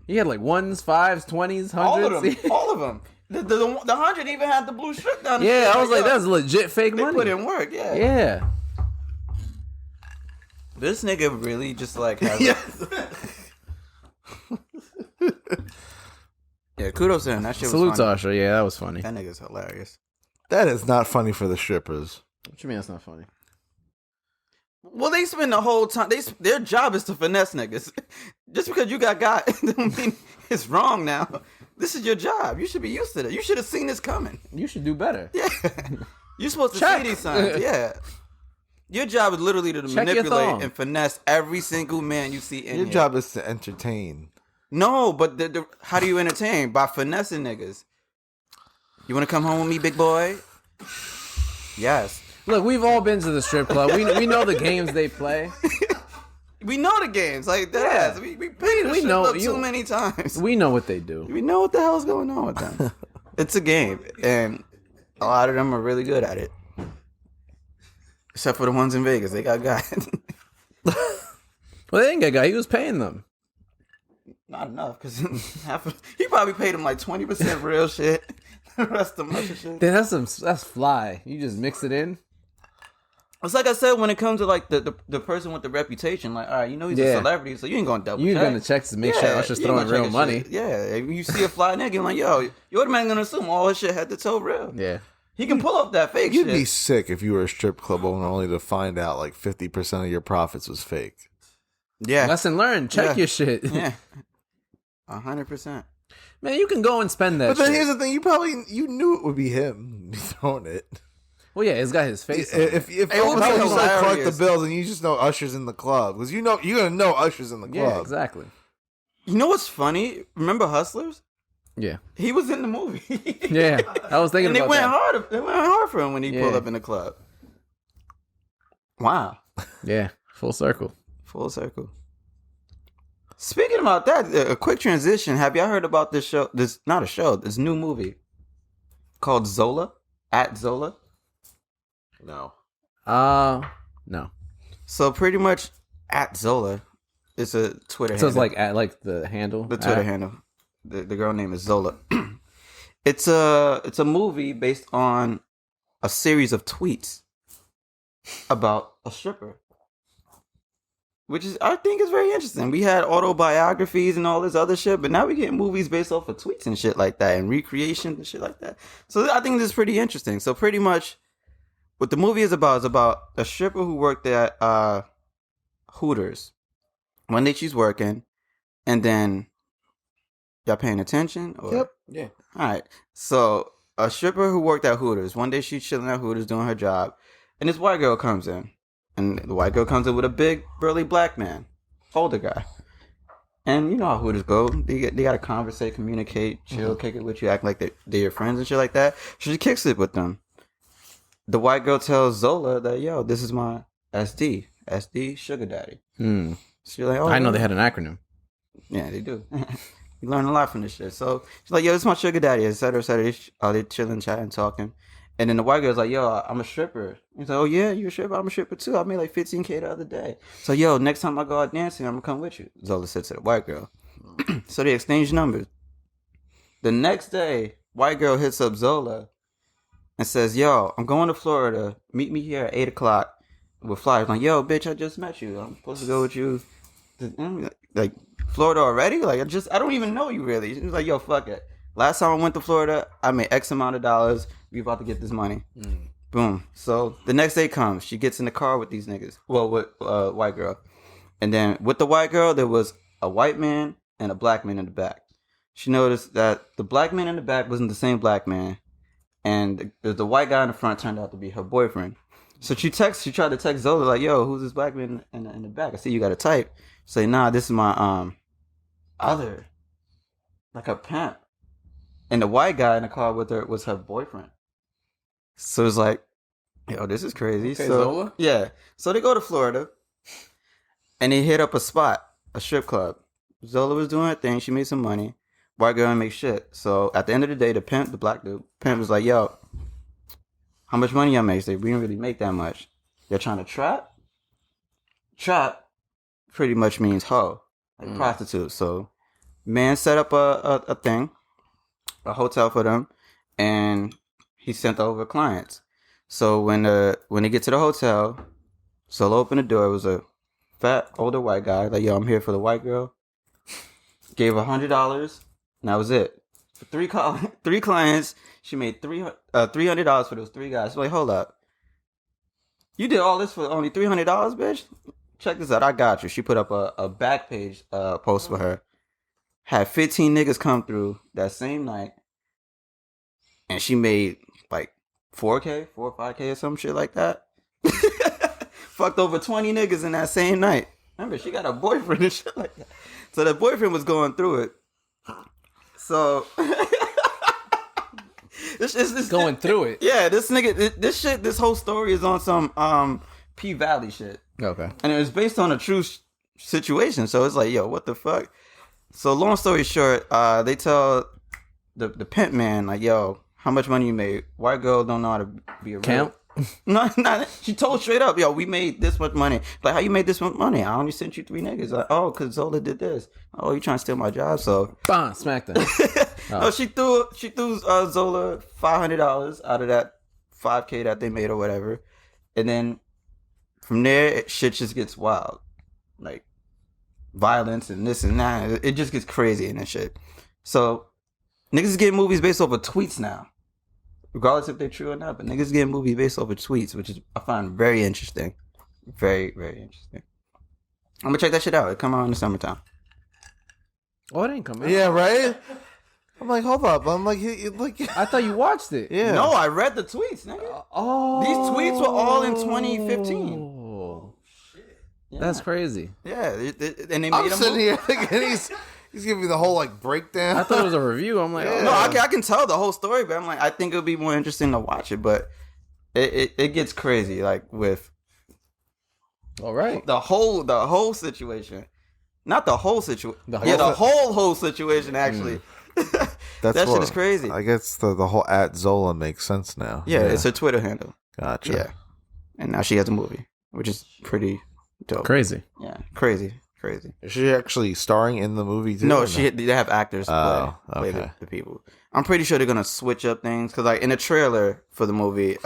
He had like 1s, 5s, 20s, 100s. All of them. The 100 even had the blue strip down. Yeah, I was like, that's legit fake they money. Put in work. Yeah. Yeah. This nigga really just like has. Yeah, kudos to him. That shit was Salute to funny. Usher. Yeah, that was funny. That nigga's hilarious. That is not funny for the strippers. What you mean that's not funny? Well, they spend the whole time. Their job is to finesse niggas. Just because you got don't mean it's wrong now. This is your job. You should be used to that. You should have seen this coming. You should do better. Yeah, you're supposed to see these signs. Yeah, your job is literally to manipulate and finesse every single man you see in Your here. job is to entertain. No, but how do you entertain? By finessing niggas. You want to come home with me, big boy? Yes. Look, we've all been to the strip club. We know the games they play. We know the games like that. Yeah. We played the strip club too many times. We know what they do. We know what the hell's going on with them. It's a game, and a lot of them are really good at it. Except for the ones in Vegas, they got. Well, they didn't get got. He was paying them. Not enough, because he probably paid him like 20% real shit. The rest of them shit. Then that's fly. You just mix it in. It's like I said, when it comes to like the person with the reputation, like, all right, you know he's a celebrity, so you ain't gonna double check. You're gonna check to make sure Usher's throwing real money. Yeah, if you see a fly nigga, you're like, yo, you're automatically gonna assume all his shit head to toe real. Yeah. He can pull up that fake You'd shit. be sick if you were a strip club owner only to find out like 50% of your profits was fake. Yeah. Lesson learned. Check your shit. Yeah. 100%. Man, you can go and spend that But then shit. here's the thing, you knew it would be him throwing it. Well, yeah, it's got his face on it. If all of a sudden you start collect the bills and you just know Usher's in the club, because you're gonna know Usher's in the club. Yeah, exactly. You know what's funny? Remember Hustlers? Yeah. He was in the movie. Yeah, I was thinking about that. They went hard for him when he pulled up in the club. Wow. Yeah, full circle. Full circle. Speaking about that, a quick transition. Have y'all heard about this show? This new movie called Zola, at Zola. No. No. So pretty much at Zola, it's a Twitter. So handle. it's like the handle. The Twitter handle. The girl name is Zola. It's a movie based on a series of tweets about a stripper, which I think is very interesting. We had autobiographies and all this other shit, but now we get movies based off of tweets and shit like that, and recreation and shit like that. So I think this is pretty interesting. So pretty much, what the movie is about a stripper who worked at Hooters. One day she's working, and then y'all paying attention? Or? Yep. Yeah. All right. So a stripper who worked at Hooters. One day she's chilling at Hooters doing her job, and this white girl comes in. And the white girl comes in with a big, burly black man, older guy. And you know how Hooters go. They got to conversate, communicate, chill, kick it with you, act like they're your friends and shit like that. She kicks it with them. The white girl tells Zola that, yo, this is my SD sugar daddy. She's like, oh, I know they had an acronym. Yeah, they do. You learn a lot from this shit. So she's like, yo, this is my sugar daddy, et cetera, et cetera. They're chilling, chatting, talking. And then the white girl's like, yo, I'm a stripper. He's like, oh, yeah, you're a stripper? I'm a stripper, too. I made like $15K the other day. So, yo, next time I go out dancing, I'm going to come with you. Zola said to the white girl. So they exchange numbers. The next day, white girl hits up Zola and says, yo, I'm going to Florida. Meet me here at 8 o'clock with flyers. I'm like, yo, bitch, I just met you. I'm supposed to go with you. Like, Florida already? Like, I don't even know you really. She's like, yo, fuck it. Last time I went to Florida, I made X amount of dollars. We about to get this money. Boom. So the next day comes. She gets in the car with these niggas. Well, with white girl. And then with the white girl, there was a white man and a black man in the back. She noticed that the black man in the back wasn't the same black man. And the white guy in the front turned out to be her boyfriend. So she tried to text Zola like, yo, who's this black man in the back? I see you got a type. Say, nah, this is my other, like a pimp. And the white guy in the car with her was her boyfriend. So it's like, yo, this is crazy. Okay, so Zola? yeah. So they go to Florida and they hit up a spot, a strip club. Zola was doing her thing. She made some money. White girl didn't make shit. So at the end of the day, the pimp, the black dude, pimp was like, yo, how much money y'all make? They we didn't really make that much. You're trying to trap? trap pretty much means hoe, like prostitute. So man set up a thing, a hotel for them, and he sent over clients. So when they get to the hotel, Solo opened the door. It was a fat older white guy. Like, yo, I'm here for the white girl. Gave $100, and that was it. For three clients, she made $300 for those three guys. So like, hold up, you did all this for only $300, bitch? Check this out. I got you. She put up a back page post for her. Had 15 niggas come through that same night, and she made like 4K, 4 or 5K or some shit like that. Fucked over 20 niggas in that same night. Remember, she got a boyfriend and shit like that. So the boyfriend was going through it. So this going through it. Yeah, this nigga, this whole story is on some P Valley shit. Okay. And it was based on a true situation. So it's like, yo, what the fuck? So long story short, they tell the pimp man, like, yo, how much money you made? White girl don't know how to be a Camp? No, she told straight up, yo, we made this much money. Like, how you made this much money? I only sent you 3 niggas. Like, oh, because Zola did this. Oh, you trying to steal my job? So, bam, smack them. No, she threw Zola $500 out of that 5K that they made or whatever. And then from there, shit just gets wild. Like, violence and this and that. It just gets crazy and shit. So, niggas is getting movies based off of tweets now. Regardless if they're true or not, but niggas getting movies based off of tweets, which is I find very interesting. Very, very interesting. I'm gonna check that shit out. It come out in the summertime. Oh, it ain't come out. Yeah, right? I'm like, hold up. I'm like, I thought you watched it. Yeah. No, I read the tweets, nigga. Oh. These tweets were all in 2015. Oh, shit. Yeah. That's crazy. Yeah, and they made I'm sitting here thinking he's giving me the whole like breakdown. I thought it was a review. I'm like, yeah. oh. No, I can tell the whole story, but I'm like, I think it'll be more interesting to watch it. But it gets crazy, like with All right. the whole situation, not the whole situation. The whole situation actually. That shit is crazy. I guess the whole at Zola makes sense now. Yeah, it's her Twitter handle. Gotcha. Yeah, and now she has a movie, which is pretty dope. Crazy. Yeah, crazy. Is she actually starring in the movie too? No, they have actors play okay. the people. I'm pretty sure they're gonna switch up things because, like, in the trailer for the movie,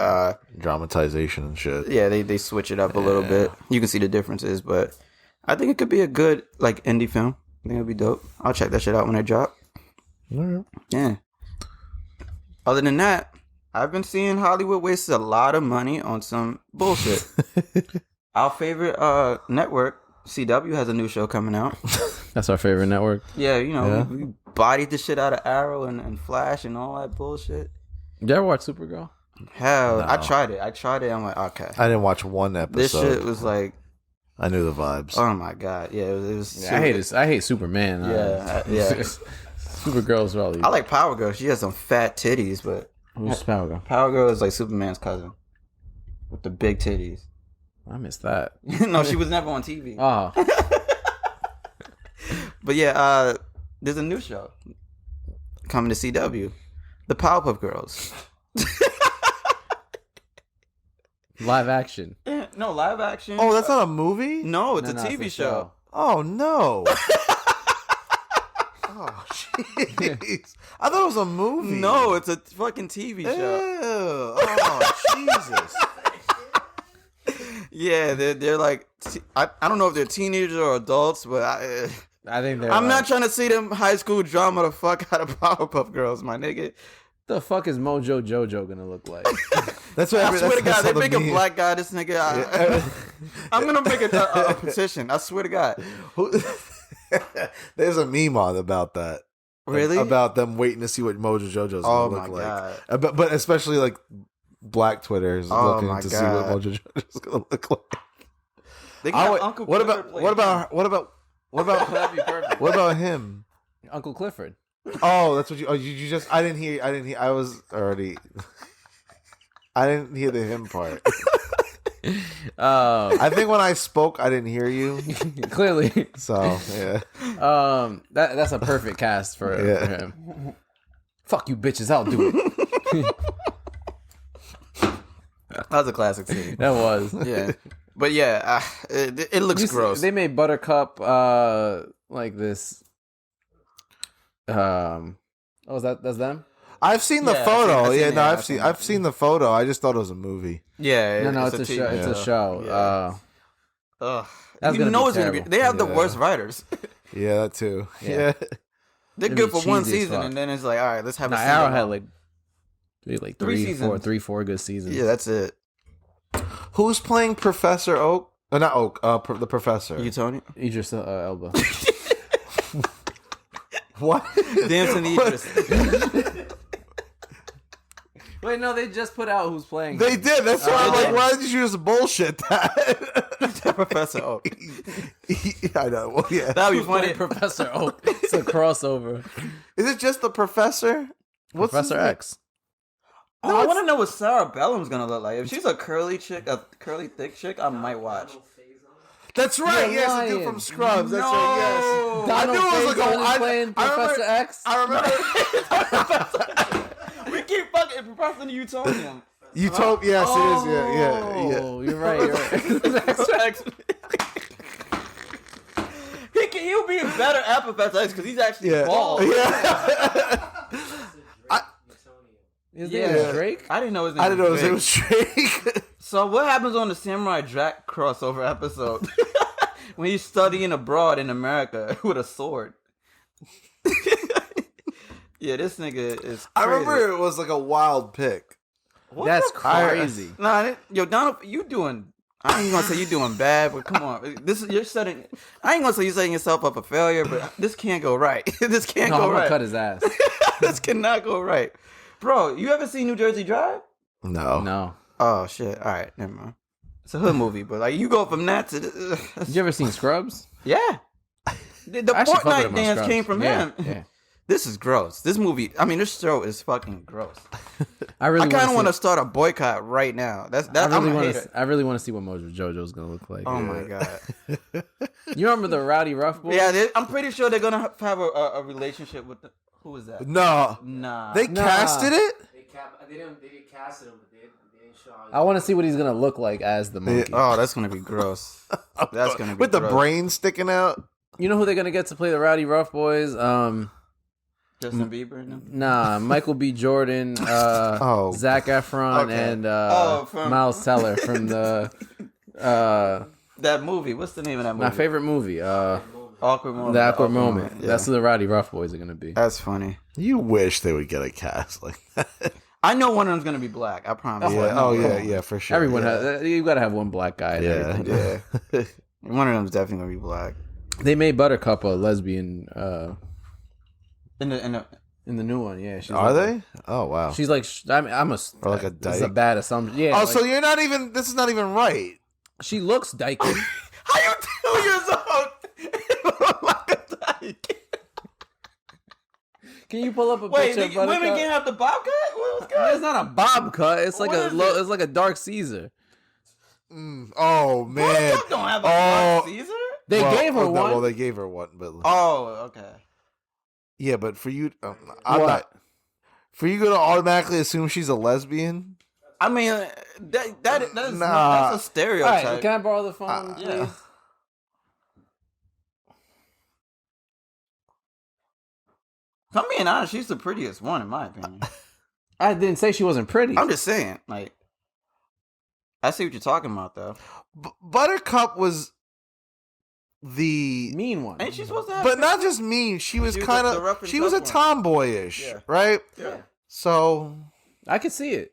dramatization and shit. Yeah, they switch it up a little bit. You can see the differences, but I think it could be a good like indie film. I think it'll be dope. I'll check that shit out when it drop. Yeah. Other than that, I've been seeing Hollywood waste a lot of money on some bullshit. Our favorite network, CW, has a new show coming out. That's our favorite network. Yeah, you know, we bodied the shit out of Arrow and Flash and all that bullshit. Did you ever watch Supergirl? Hell, No. I tried it. I'm like, okay. I didn't watch one episode. This shit was like, I knew the vibes. oh my god, yeah, it was. Yeah, I hate Superman. Yeah. Supergirl's really. I like Power Girl. She has some fat titties, but Who's Power Girl? Power Girl is like Superman's cousin with the big titties. I missed that. No, she was never on TV. Oh. But yeah, there's a new show coming to CW, the Powerpuff Girls. Live action. Yeah, no, live action. Oh, that's not a movie? No, it's No, a TV show. Oh, no. Oh, jeez. I thought it was a movie. No, it's a fucking TV Ew. show. Oh, Jesus. Yeah, they're like, I don't know if they're teenagers or adults, but I think they're. I'm not trying to see them high school drama the fuck out of Powerpuff Girls, my nigga. The fuck is Mojo Jojo gonna look like? That's what I swear to God, they the make a meme. black guy. This nigga, I'm gonna make a petition. I swear to God. There's a meme on about that. Really? About them waiting to see what Mojo Jojo's gonna look like. God. But especially like black Twitter is looking my to see what God. Mojo Jojo's gonna look like. They got Uncle what Clifford about That'd be perfect. what about him? Uncle Clifford. Oh, that's what you just. I didn't hear. I was already. I didn't hear the him part. I think when I spoke, I didn't hear you. Clearly. So yeah. That's a perfect cast for him. Fuck you, bitches! I'll do it. That was a classic scene. That was. Yeah. But yeah, it looks gross. They made Buttercup like this. That's them? I've seen the photo. I've seen the photo. I just thought it was a movie. Yeah. No, it's a show. It's a show. Yeah. That's you know it's terrible. gonna be. They have the worst writers. Yeah, that too. Yeah. They're good for one season, and then it's like, all right, let's have a season. Arrow had like three, four good seasons. Yeah, that's it. Who's playing Professor Oak? Not Oak. The Professor. You, Tony? Idris Elba. What? Dancing Idris. Wait, no, they just put out who's playing. They did. That's why I'm like, why did you just bullshit that? Professor Oak. I know. Well, yeah. That would be funny. Professor Oak. It's a crossover. Is it just the Professor? What's Professor X. No, I want to know what Sarah Bellum's gonna look like. If she's a curly thick chick, I might watch. That's right. You're yes, lying. the dude from Scrubs. That's right. Yes. Donald I knew it was like playing Professor X. I remember. We keep fucking Professor Utonium. Yes, it is. Yeah. Oh, you're right. X. He'll be better at Professor X because he's actually bald. Yeah. His name is Drake? I didn't know his name. I didn't know his name was Drake. So what happens on the Samurai Jack crossover episode when he's studying abroad in America with a sword? Yeah, this nigga is crazy. I remember it was like a wild pick. That's crazy. Yo, Donald, you doing... I ain't gonna say you doing bad, but come on. You're setting... I ain't gonna say you're setting yourself up for failure, but this can't go right. This can't go I'm right. gonna cut his ass. This cannot go right. Bro, you ever seen New Jersey Drive? No. Oh, shit. All right, never mind. It's a hood movie, but like you go from that to... You ever seen Scrubs? Yeah. The Fortnite dance came from him. Yeah. This is gross. This movie, this show is fucking gross. I kind of want to start a boycott right now. I really want to see what Mojo Jojo's gonna look like. Oh my god! You remember the Rowdy Rough Boys? Yeah, I'm pretty sure they're gonna have a relationship with who was that? No, nah. They casted it. They didn't cast him, but they didn't show. I want to see what he's gonna look like as the monkey. Oh, that's gonna be gross. That's gonna be with gross. The brain sticking out. You know who they're gonna get to play the Rowdy Rough Boys? Justin Bieber? Nah, Michael B. Jordan, Zac Efron, and Miles Teller from the that movie. What's the name of that movie? My favorite movie. Awkward Moment. The Awkward Moment. Yeah. That's who the Rowdy Rough Boys are gonna be. That's funny. You wish they would get a cast like that. I know one of them's gonna be black. I promise. Yeah, for sure. Everyone has. You gotta have one black guy. Yeah. One of them's definitely gonna be black. They made Buttercup a lesbian. In the new one, yeah. Are they? Oh wow. She's like, I'm a. Or like a dyke. This is a bad assumption. Yeah. Oh, so you're not even. This is not even right. She looks dykey. How you 2 years old? Like a dyke. Can you pull up a Wait, picture? Wait, women can't have the bob cut? It's not a bob cut. It's like it's like a dark Caesar. Oh man. Buttercup don't have a dark Caesar. They gave her one. Well, they gave her one, but okay. Yeah, but for you, I'm not. For you to automatically assume she's a lesbian. I mean, that's a stereotype. All right, can I borrow the phone, please? Yeah. I'm being honest, she's the prettiest one in my opinion. I didn't say she wasn't pretty. I'm just saying, like, I see what you're talking about, though. Buttercup was the mean one, ain't she supposed to have? But not just mean. She was kind of. She was a tomboyish, right? Yeah. So I could see it.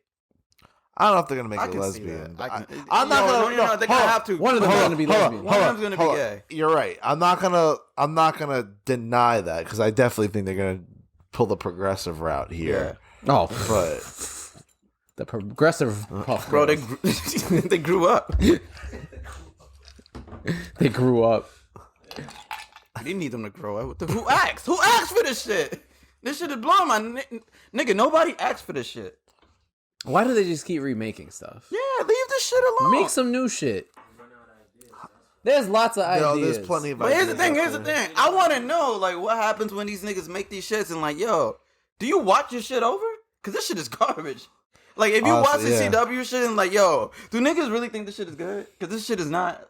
I don't know if they're gonna make it lesbian. I'm not gonna. No, they're gonna have to. One of them's gonna be lesbian. One of them's gonna be gay. You're right. I'm not gonna deny that because I definitely think they're gonna pull the progressive route here. Yeah. Oh, but the progressive bro, they grew up. They grew up. I didn't need them to grow up. Who asked? Who asked for this shit? This shit is blowing my nigga. Nobody asked for this shit. Why do they just keep remaking stuff? Yeah, leave this shit alone. Make some new shit. There's lots of ideas. There's plenty of but ideas. Here's the thing. I want to know, like, what happens when these niggas make these shits and, like, yo, do you watch your shit over? Because this shit is garbage. Like, if you watch the CW shit and like, yo, do niggas really think this shit is good? Because this shit is not.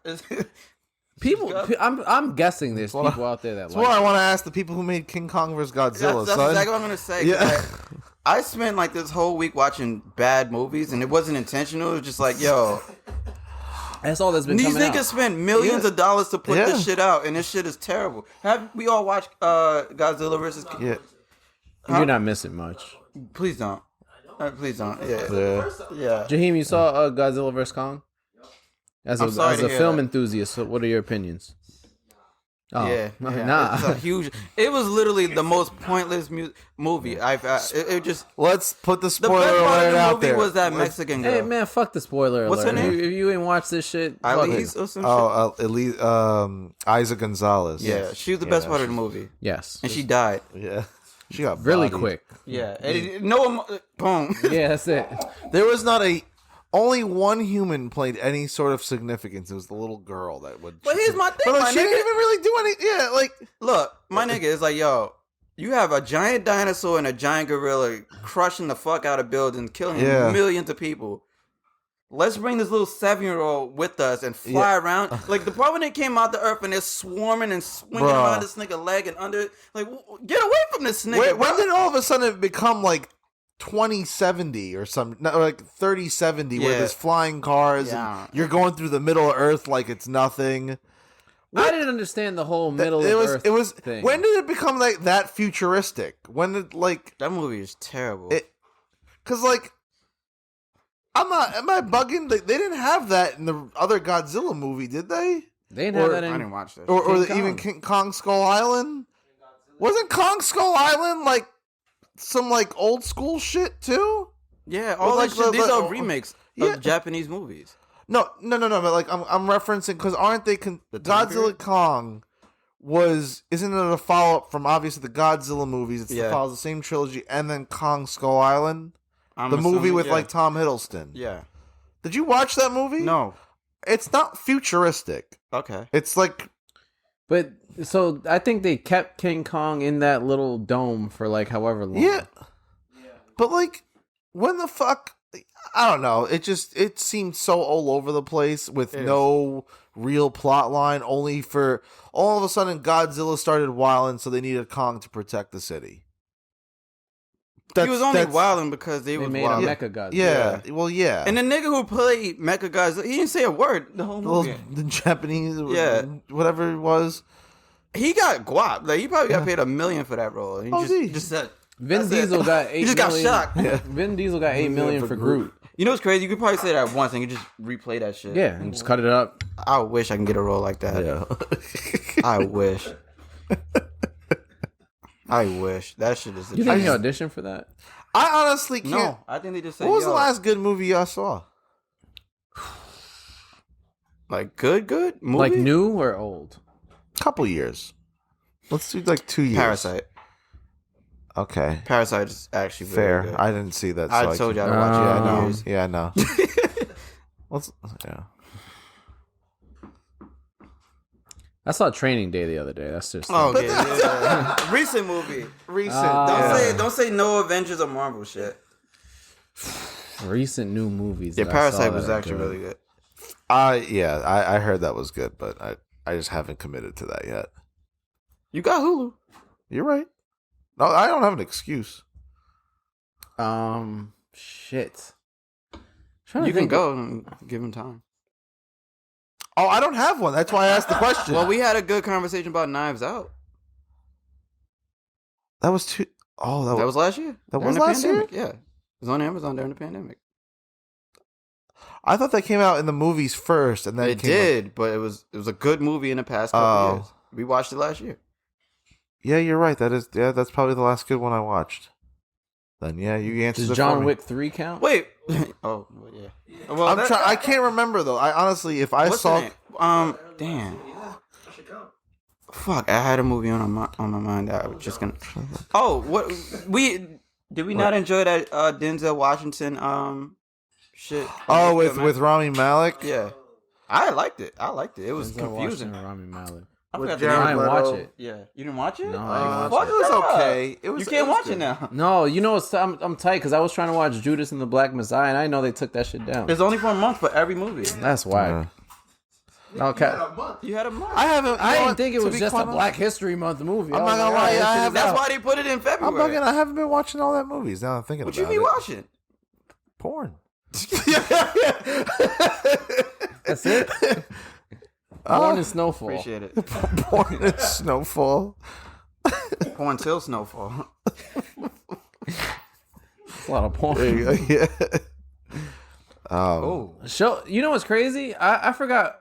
People, I'm guessing there's people out there that That's like what I want to ask the people who made King Kong vs. Godzilla. That's exactly what I'm gonna say. Yeah. I spent like this whole week watching bad movies, and it wasn't intentional. It was just like, yo, that's all that's been. These coming niggas out. spent millions of dollars to put this shit out, and this shit is terrible. Have we all watched Godzilla vs. King? Yeah. You're not missing much. Please don't. Please don't. Yeah. Jaheim, you saw Godzilla vs. Kong? As a film enthusiast, so what are your opinions? Oh, yeah. Nah. It's a huge. It was literally the most pointless movie I've. It just. Let's put the spoiler alert out there. The best part of the movie was that Mexican girl. Hey man, fuck the spoiler alert. What's her name? If you ain't watched this shit, Elise or some shit. Elise, Isa Gonzalez. Yeah, she was the best part of the movie. Yes, and she died. Yeah, she got really bodied. quick. Yeah, boom. Yeah, that's it. There was only one human played any sort of significance. It was the little girl that would. But here's my thing, but like, my she nigga. didn't even really do any. Yeah, like look, my nigga is like, yo, you have a giant dinosaur and a giant gorilla crushing the fuck out of buildings, killing millions of people. Let's bring this little 7-year-old with us and fly around. Like, the part when they came out the earth and they're swarming and swinging around this nigga leg and under, like, get away from this nigga. When did all of a sudden it become like 2070 or something, like 3070, where there's flying cars and you're going through the middle of Earth like it's nothing? I didn't understand the whole middle of Earth thing. When did it become like that futuristic? When did like that movie is terrible? Because like. Am I bugging? They didn't have that in the other Godzilla movie, did they? They didn't have that in... I didn't watch that. Even King Kong Skull Island? Wasn't Kong Skull Island like some like old school shit too? Yeah, all that shit. These are remakes of Japanese movies. No. But like I'm referencing because aren't they Godzilla Kong isn't it a follow up from obviously the Godzilla movies? It's follows the same trilogy, and then Kong Skull Island. The movie with like Tom Hiddleston. Yeah. Did you watch that movie? No. It's not futuristic. Okay. It's like. But so I think they kept King Kong in that little dome for like however long. Yeah. But like, when the fuck? I don't know. It seemed so all over the place with no real plot line. Only for all of a sudden Godzilla started wilding, so they needed Kong to protect the city. He was only wilding because they made wild. a Mecha Godzilla. Yeah, well, yeah. And the nigga who played Mecha Godzilla, he didn't say a word the whole movie. The Japanese, whatever it was. He got guap. Like, he probably got paid $1 million for that role. He just said. Vin Diesel got $8 million. He just got shocked. Yeah. Vin Diesel got $8 million for Groot. You know what's crazy? You could probably say that once and you just replay that shit. Yeah, and just cut it up. I wish I can get a role like that. Yeah. I wish. I wish. That shit is. You think he auditioned for that? I honestly can't. No, I think they just said. What was the last good movie y'all saw? Like good movie? Like new or old? Couple years. Let's do like 2 years. Parasite. Okay. Parasite is actually fair. Really good. I didn't see that. I told y'all to watch it. Yeah, I know. Yeah. I saw Training Day the other day. That's just okay. Recent movie. Don't say no Avengers or Marvel shit. Recent new movies. Yeah, Parasite was actually really good. I heard that was good, but I just haven't committed to that yet. You got Hulu. You're right. No, I don't have an excuse. Shit. You can go and give him time. Oh, I don't have one. That's why I asked the question. Well, we had a good conversation about Knives Out. That was too. Oh, that was last year. That was last year. Yeah, it was on Amazon during the pandemic. I thought that came out in the movies first, and then it did. But it was a good movie in the past couple years. We watched it last year. Yeah, you're right. That's probably the last good one I watched. Then you answered. Does John Wick 3 count? Wait. Oh, well, yeah. Well, I can't remember though. I honestly, if I saw, damn. Fuck, I had a movie on my mind that I was just gonna. Oh, what did we not enjoy that Denzel Washington shit? Oh, with Rami Malek. Yeah, I liked it. It was Denzel confusing. Washington, Rami Malek. I With forgot the Jared name. I didn't watch Leto. it. Yeah, you didn't watch it? No, I didn't Fuck watch It was that. okay. You can't watch it now. No, you know, I'm tight because I was trying to watch Judas and the Black Messiah, and I know they took that shit down. It's only for a month for every movie. That's why. Okay. You had a month. I haven't. I didn't think it was just a Black History Month movie. I'm not gonna lie. That's why they put it in February. I haven't been watching all that movies. Now I'm thinking What about you it. be watching? Porn. That's it. Born in Snowfall. Appreciate it. Porn and Snowfall. Porn till Snowfall. It's a lot of porn. There you go. Yeah. Oh. Show. You know what's crazy? I forgot.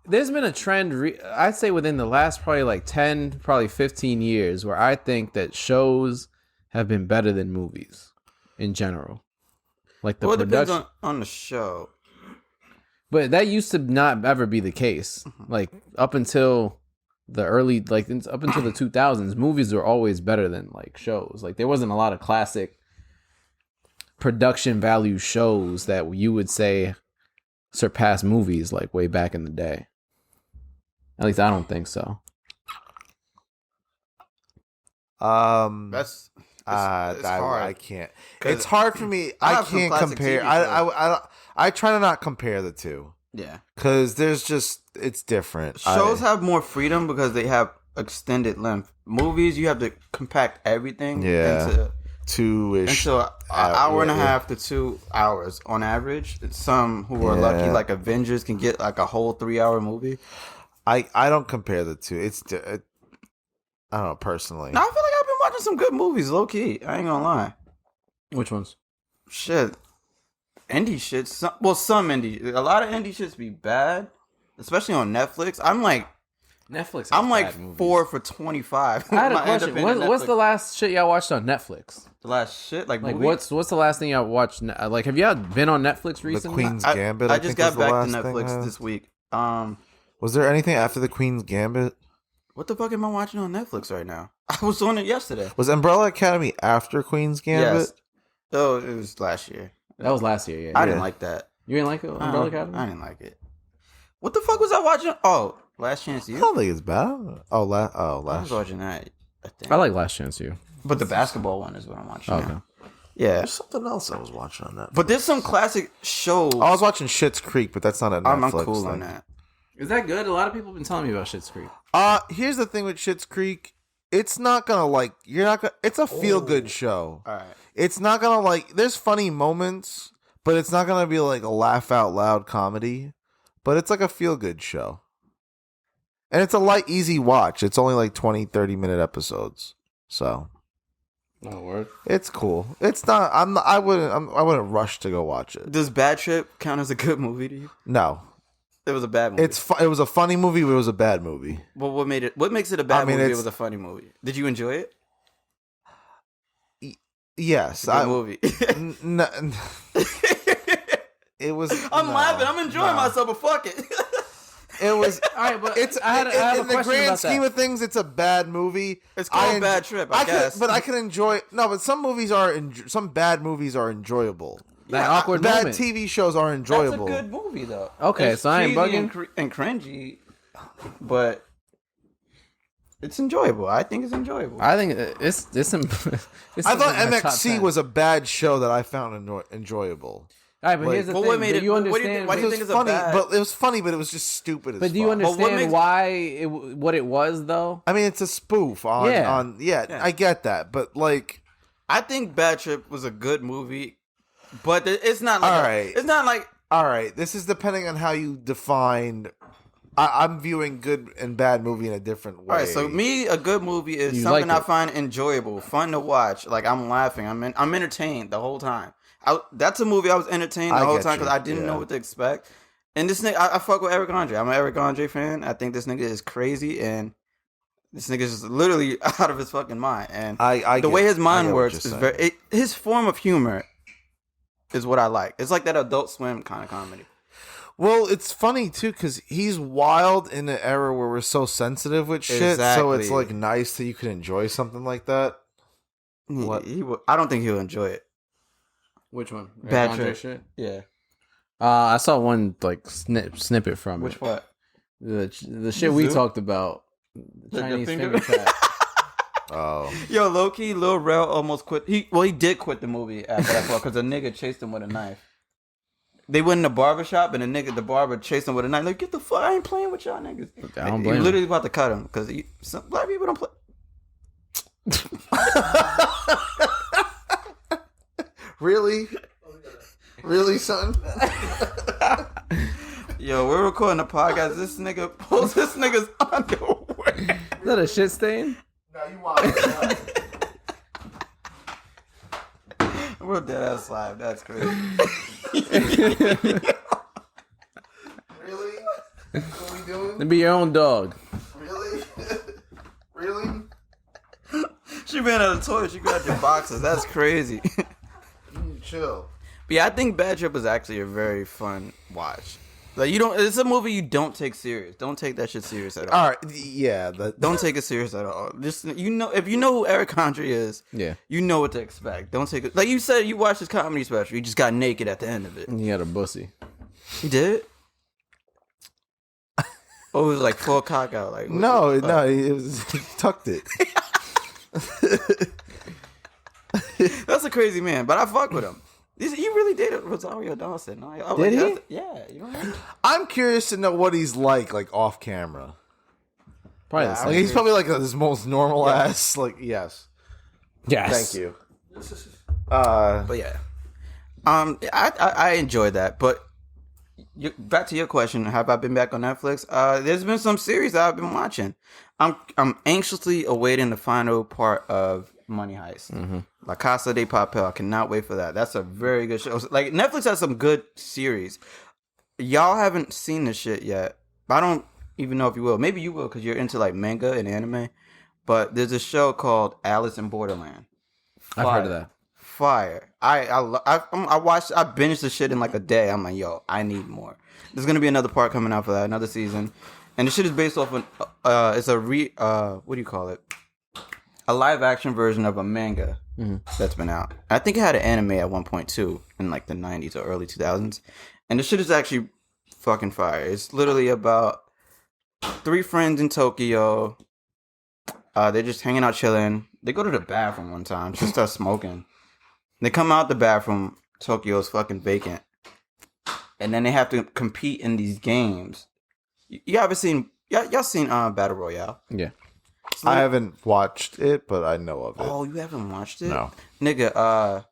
There's been a trend. I'd say within the last probably like 10, probably 15 years, where I think that shows have been better than movies in general. Like the Well, it depends production. on the show. But that used to not ever be the case. Like up until the early, like up until the 2000s, movies were always better than like shows. Like there wasn't a lot of classic production value shows that you would say surpass movies like way back in the day. At least I don't think so. That's hard. I can't. It's hard for me. I have some can't classic compare. TV I try to not compare the two Yeah. because it's different. Shows have more freedom because they have extended length. Movies, you have to compact everything into two-ish. an hour and a yeah. half to 2 hours on average. Some who are lucky, like Avengers, can get like a whole 3-hour movie. I don't compare the two. I don't know personally. No, I feel like I've been watching some good movies, low key. I ain't gonna lie. Which ones? Shit. Indie shit. Some indie. A lot of indie shits be bad, especially on Netflix. I'm like Netflix. I'm like 4 for 25. I had a My question. independent What's Netflix. the last shit y'all watched on Netflix? The last shit? Like Like movies? what's the last thing y'all watched? Like have y'all been on Netflix The recently? Queen's Gambit. I just got think, was back the to last thing, Netflix this week. Was there anything after the Queen's Gambit? What the fuck am I watching on Netflix right now? I was on it yesterday. Was Umbrella Academy after Queen's Gambit? Yes. Oh, it was last year. That was last year. Yeah. I didn't like that. You didn't like it? Umbrella Academy? I didn't like it. What the fuck was I watching? Oh, Last Chance I You. don't think it's bad. I was Last. watching that. I think. I like Last Chance You. But the basketball one is what I'm watching. Okay. Now. Yeah. There's something else I was watching on that. But there's some classic shows. I was watching Schitt's Creek, but that's not a Netflix I'm cool thing. on that. Is that good? A lot of people have been telling me about Schitt's Creek. Here's the thing with Schitt's Creek. It's not gonna it's a feel good show. All right. It's not gonna there's funny moments, but it's not gonna be like a laugh out loud comedy. But it's like a feel good show. And it's a light, easy watch. It's only like 20, 30-minute episodes. So No word. it's cool. It's not I wouldn't rush to go watch it. Does Bad Trip count as a good movie to you? No. It was a bad movie. It was a funny movie, but it was a bad movie. Well, what makes it a bad movie? It it's- was a funny movie. Did you enjoy it? Yes, Good movie. It was. I'm laughing. I'm enjoying myself, but fuck it. It was. All right, but It's. I have a in the question grand about scheme that. of things, it's a bad movie. It's called Bad Trip, I guess. But I can enjoy. No, but some movies are. Some bad movies are enjoyable. That awkward Bad moment. TV shows are That's enjoyable. a good movie, though. Okay, It's so I ain't cheesy bugging. and cringy, but it's enjoyable. I think it's enjoyable. I think it's I thought MXC was a bad show that I found enjoyable. All right, but here's the Well, thing. what made Do it- you what do you understand? think- why do It you was think it's a funny, bad- but it was funny, but it was just stupid as But do you fuck. what understand makes- why what it was though? I mean, it's a spoof on. Yeah. I get that, but like. I think Bad Trip was a good movie, but it's not like All right. it's not like All right, this is depending on how you define. I'm viewing good and bad movie in a different way. all right. So me, a good movie is You something like I it. find enjoyable, fun to watch. Like I'm laughing, I'm entertained the whole time. That's a movie I was entertained the I whole get time because you, I didn't yeah. know what to expect. And this nigga, I fuck with Eric Andre. I'm an Eric Andre fan. I think this nigga is crazy, and this nigga is literally out of his fucking mind. And the way his mind works is his form of humor is what I like. It's like that Adult Swim kind of comedy. Well, it's funny too because he's wild in an era where we're so sensitive with shit. So it's Exactly. like nice that you can enjoy something like that. What? I don't think he'll enjoy it. Which one? Bad Andre Trip. shit. Yeah. I saw one like snippet from Which it. what? The shit we talked about. The Chinese finger trap. Oh. Yo, low key, Lil Rel almost quit. He did quit the movie after that part because a nigga chased him with a knife. They went in the barber shop and the barber chased him with a knife. Like, get the fuck! I ain't playing with y'all niggas. I don't blame He literally about to cut him because some black people don't play. Really? Really, son? Yo, we're recording a podcast. This nigga pulls this nigga's underwear. Is that a shit stain? No, you wild. We're dead ass live. That's crazy. Really? What are we doing? Be your own dog. Really? Really? She ran out of toys. She grabbed your boxes. That's crazy. Chill. But yeah, I think Bad Trip is actually a very fun watch. Like it's a movie you don't take serious. Don't take that shit serious at all. All right, yeah. Don't take it serious at all. Just if you know who Eric Andre is, Yeah. you know what to expect. Don't take it like you said. You watched his comedy special. You just got naked at the end of it. He had a bussy. You did? Oh, it was like full cock out. Like No, it was he tucked it. That's a crazy man, but I fuck with him. He really dated Rosario Dawson. Did he? Yeah. You know. I'm curious to know what he's like off camera. Probably the same. Like, he's probably like his most normal ass. Like, yes. Yes. Thank you. But yeah, I enjoyed that. But back to your question, have I been back on Netflix? There's been some series that I've been watching. I'm anxiously awaiting the final part of Money Heist. Mm-hmm. La Casa de Papel. I cannot wait for that. That's a very good show. Like, Netflix has some good series. Y'all haven't seen this shit yet. I don't even know if you will. Maybe you will because you're into like manga and anime. But there's a show called Alice in Borderland. I've heard of that. Fire. I binged the shit in like a day. I'm like, yo, I need more. There's gonna be another part coming out for that, another season. And the shit is based off of it's a what do you call it? A live action version of a manga that's been out. I think it had an anime at one point too, in like the 90s or early 2000s. And the shit is actually fucking fire. It's literally about 3 friends in Tokyo. They're just hanging out, chilling. They go to the bathroom one time, just start smoking. They come out the bathroom. Tokyo's fucking vacant, and then they have to compete in these games. You ever seen? Y'all seen Battle Royale? Yeah. I haven't watched it, but I know of it. Oh, you haven't watched it? No. Nigga,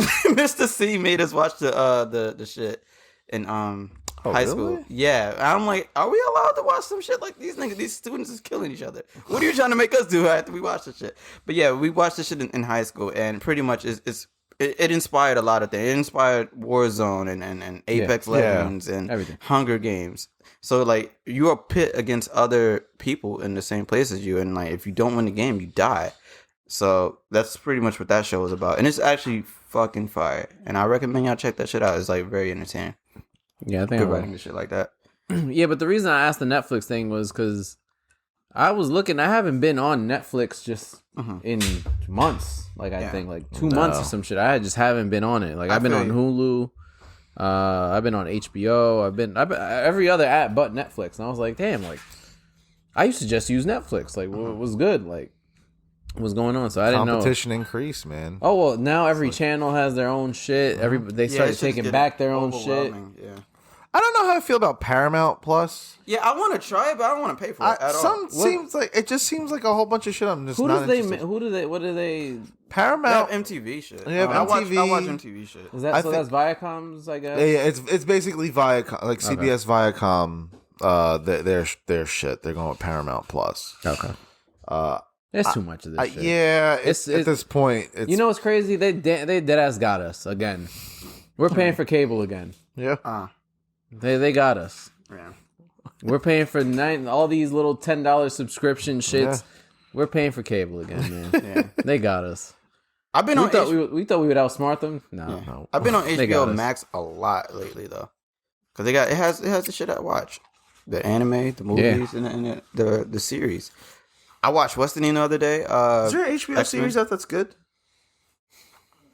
Mr. C made us watch the shit in high school. Yeah. I'm like, are we allowed to watch some shit like these niggas? These students is killing each other. What are you trying to make us do after we watch this shit? But yeah, we watched this shit in high school, and pretty much it inspired a lot of things. It inspired Warzone and Apex Legends and everything. Hunger Games. So like you are pit against other people in the same place as you, and like if you don't win the game, you die. So that's pretty much what that show is about, and it's actually fucking fire. And I recommend y'all check that shit out. It's like very entertaining. Yeah, I think Good writing and shit like that. Yeah, but the reason I asked the Netflix thing was because I was looking. I haven't been on Netflix just in months. Like I think like 2 months or some shit. I just haven't been on it. Like I've been on Hulu. I've been on HBO. I've been every other app but Netflix. And I was like, damn. Like I used to just use Netflix. Like what was good? Like what's going on? So I didn't know. Competition increased, man. Oh well, now every channel has their own shit. They started taking back their own shit. Yeah. I don't know how I feel about Paramount Plus. Yeah, I want to try it, but I don't want to pay for it at all. Seems like it just seems like a whole bunch of shit. I'm just What not do interested. they? They Paramount have MTV shit. They have I watch MTV. MTV shit. Is that I so? think- That's Viacom's, I guess. Yeah, it's basically Viacom, like CBS Viacom. Their shit. They're going with Paramount Plus. Okay. There's too much of this shit. Yeah, it's at this point. It's, You know what's crazy? They dead ass got us again. We're paying for cable again. yeah. They got us. Yeah. We're paying for all these little $10 subscription shits. Yeah. We're paying for cable again, man. Yeah. They got us. I've been We on thought H- we thought we would outsmart them. No. I've been on They got HBO us. Max a lot lately though, because it has the shit I watch, the anime, the movies, and the series. I watched what's the name the other day? Is there an HBO series that's good?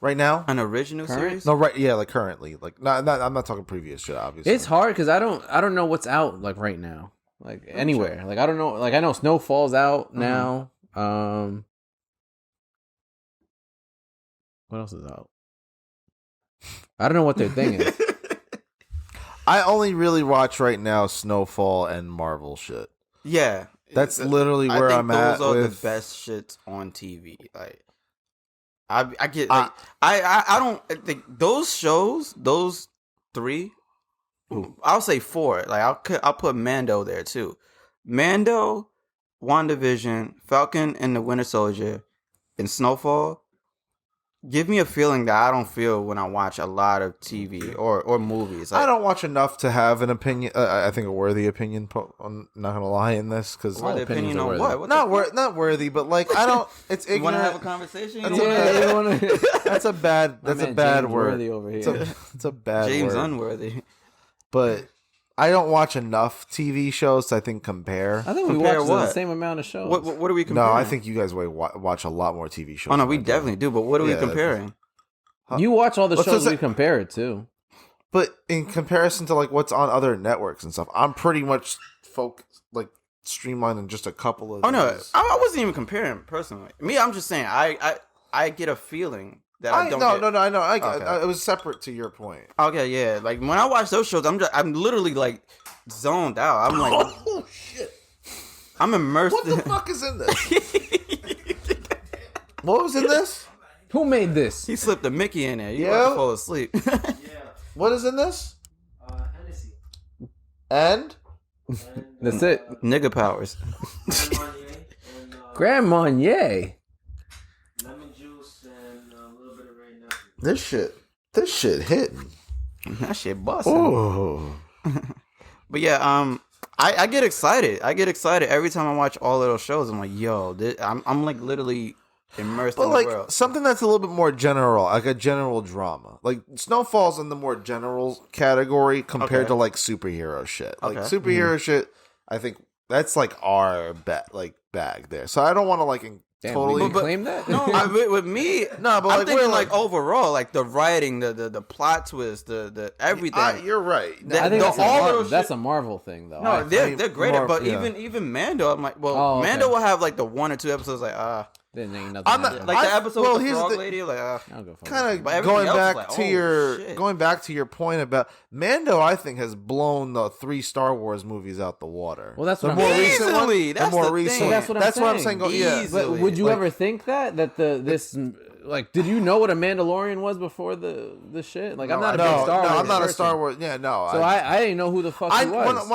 Right now? An original series? No, right. Yeah, like currently. Like, not. I'm not talking previous shit. Obviously, It's hard because I don't know what's out like right now. Like anywhere. Like I don't know. Like I know Snowfall's out now. What else is out? I don't know what their thing is. I only really watch right now Snowfall and Marvel shit. Yeah, that's literally where I'm at. Those are with... the best shits on TV. Like, I get like I don't think those shows, those three, I'll say four. Like I'll put Mando there too. Mando, WandaVision, Falcon and the Winter Soldier, and Snowfall. Give me a feeling that I don't feel when I watch a lot of TV or movies. Like, I don't watch enough to have an opinion. I think a worthy opinion. I'm not gonna lie in this because opinion on what? Not worthy, but like I don't. It's ignorant. You want to have a conversation? That's a bad. That's a bad James word. Worthy over here. It's a bad James word. Unworthy. But I don't watch enough TV shows to, I think, compare. I think we watch the same amount of shows. What are we comparing? No, I think you guys watch a lot more TV shows. Oh, no, we definitely do. But what are we comparing? You watch all the shows we compare it to. But in comparison to like what's on other networks and stuff, I'm pretty much focused, like streamlined in just a couple of. Oh, no, I wasn't even comparing personally. Me, I'm just saying I get a feeling. I know. I know. It was separate to your point. Okay, yeah. Like when I watch those shows, I'm literally like zoned out. I'm like, oh shit! I'm immersed. What the fuck is in this? What was in this? Who made this? He slipped a Mickey in there. You about to fall asleep. Yeah. What is in this? Hennessy. And That's it. Nigga powers. Grand Marnier. Lemon juice and a little bit of Ray Nephew. This shit hitting. That shit busting. Oh. But yeah, I get excited. I get excited every time I watch all of those shows. I'm like, yo, I'm like literally immersed in the world. Something that's a little bit more general, like a general drama. Like Snowfall's in the more general category compared to like superhero shit. Like superhero shit, I think that's like our bag there. So I don't want to like totally claim that. No, with me, no, but I'm thinking like overall, like the writing, the plot twist, the everything. You're right. I think that's a Marvel thing, though. No, they're great, but even Mando, I'm like, Mando will have like the 1 or 2 episodes, like Then ain't nothing. I'm not, like the episode with the frog lady, like kind of going back to going back to your point about Mando. I think has blown the 3 Star Wars movies out the water. Well, that's the what more I'm saying. recent Easily, one. The more recent. That's what I'm saying. Yeah, but would you ever think that this like? Did you know what a Mandalorian was before the shit? Like, I'm not a big Star Wars. I'm not person. a Star Wars. Yeah, no. So I didn't know who the fuck he was.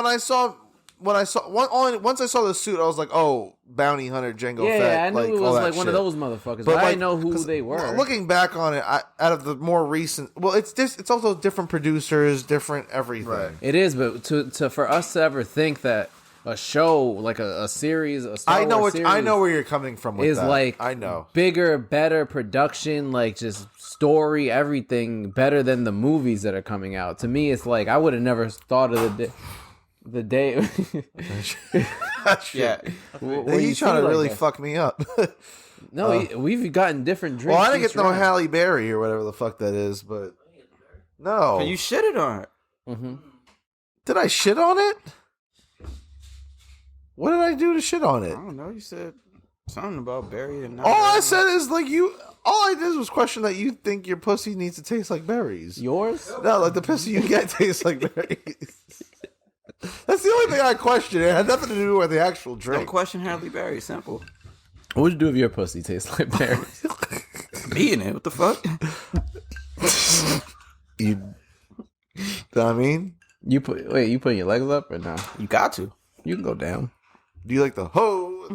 Once I saw the suit, I was like, "Oh, bounty hunter Jango Fett." Yeah, I knew it was like one of those motherfuckers, but I didn't know who they were. Looking back on it, out of the more recent, it's also different producers, different everything. Right. It is, but to for us to ever think that a show like a series, a Star Wars series, I know where you're coming from with is that. like I know bigger, better production, like just story, everything better than the movies that are coming out. To me, it's like I would have never thought of the day. Yeah, he's trying to really fuck me up. No, we've gotten different drinks. Well, I didn't get no Halle Berry or whatever the fuck that is, but no, you shitted on her. Mm-hmm. Did I shit on it? What did I do to shit on it? I don't know. You said something about Berry and all I said is like you. All I did was question that you think your pussy needs to taste like berries. Yours? No, like the pussy you get tastes like berries. That's the only thing I questioned. It had nothing to do with the actual drink. Don't question Halle Berry. Simple. What would you do if your pussy tastes like berries? Eating it. What the fuck? You know what I mean? You putting your legs up or no? You got to. You can go down. Do you like the hoe?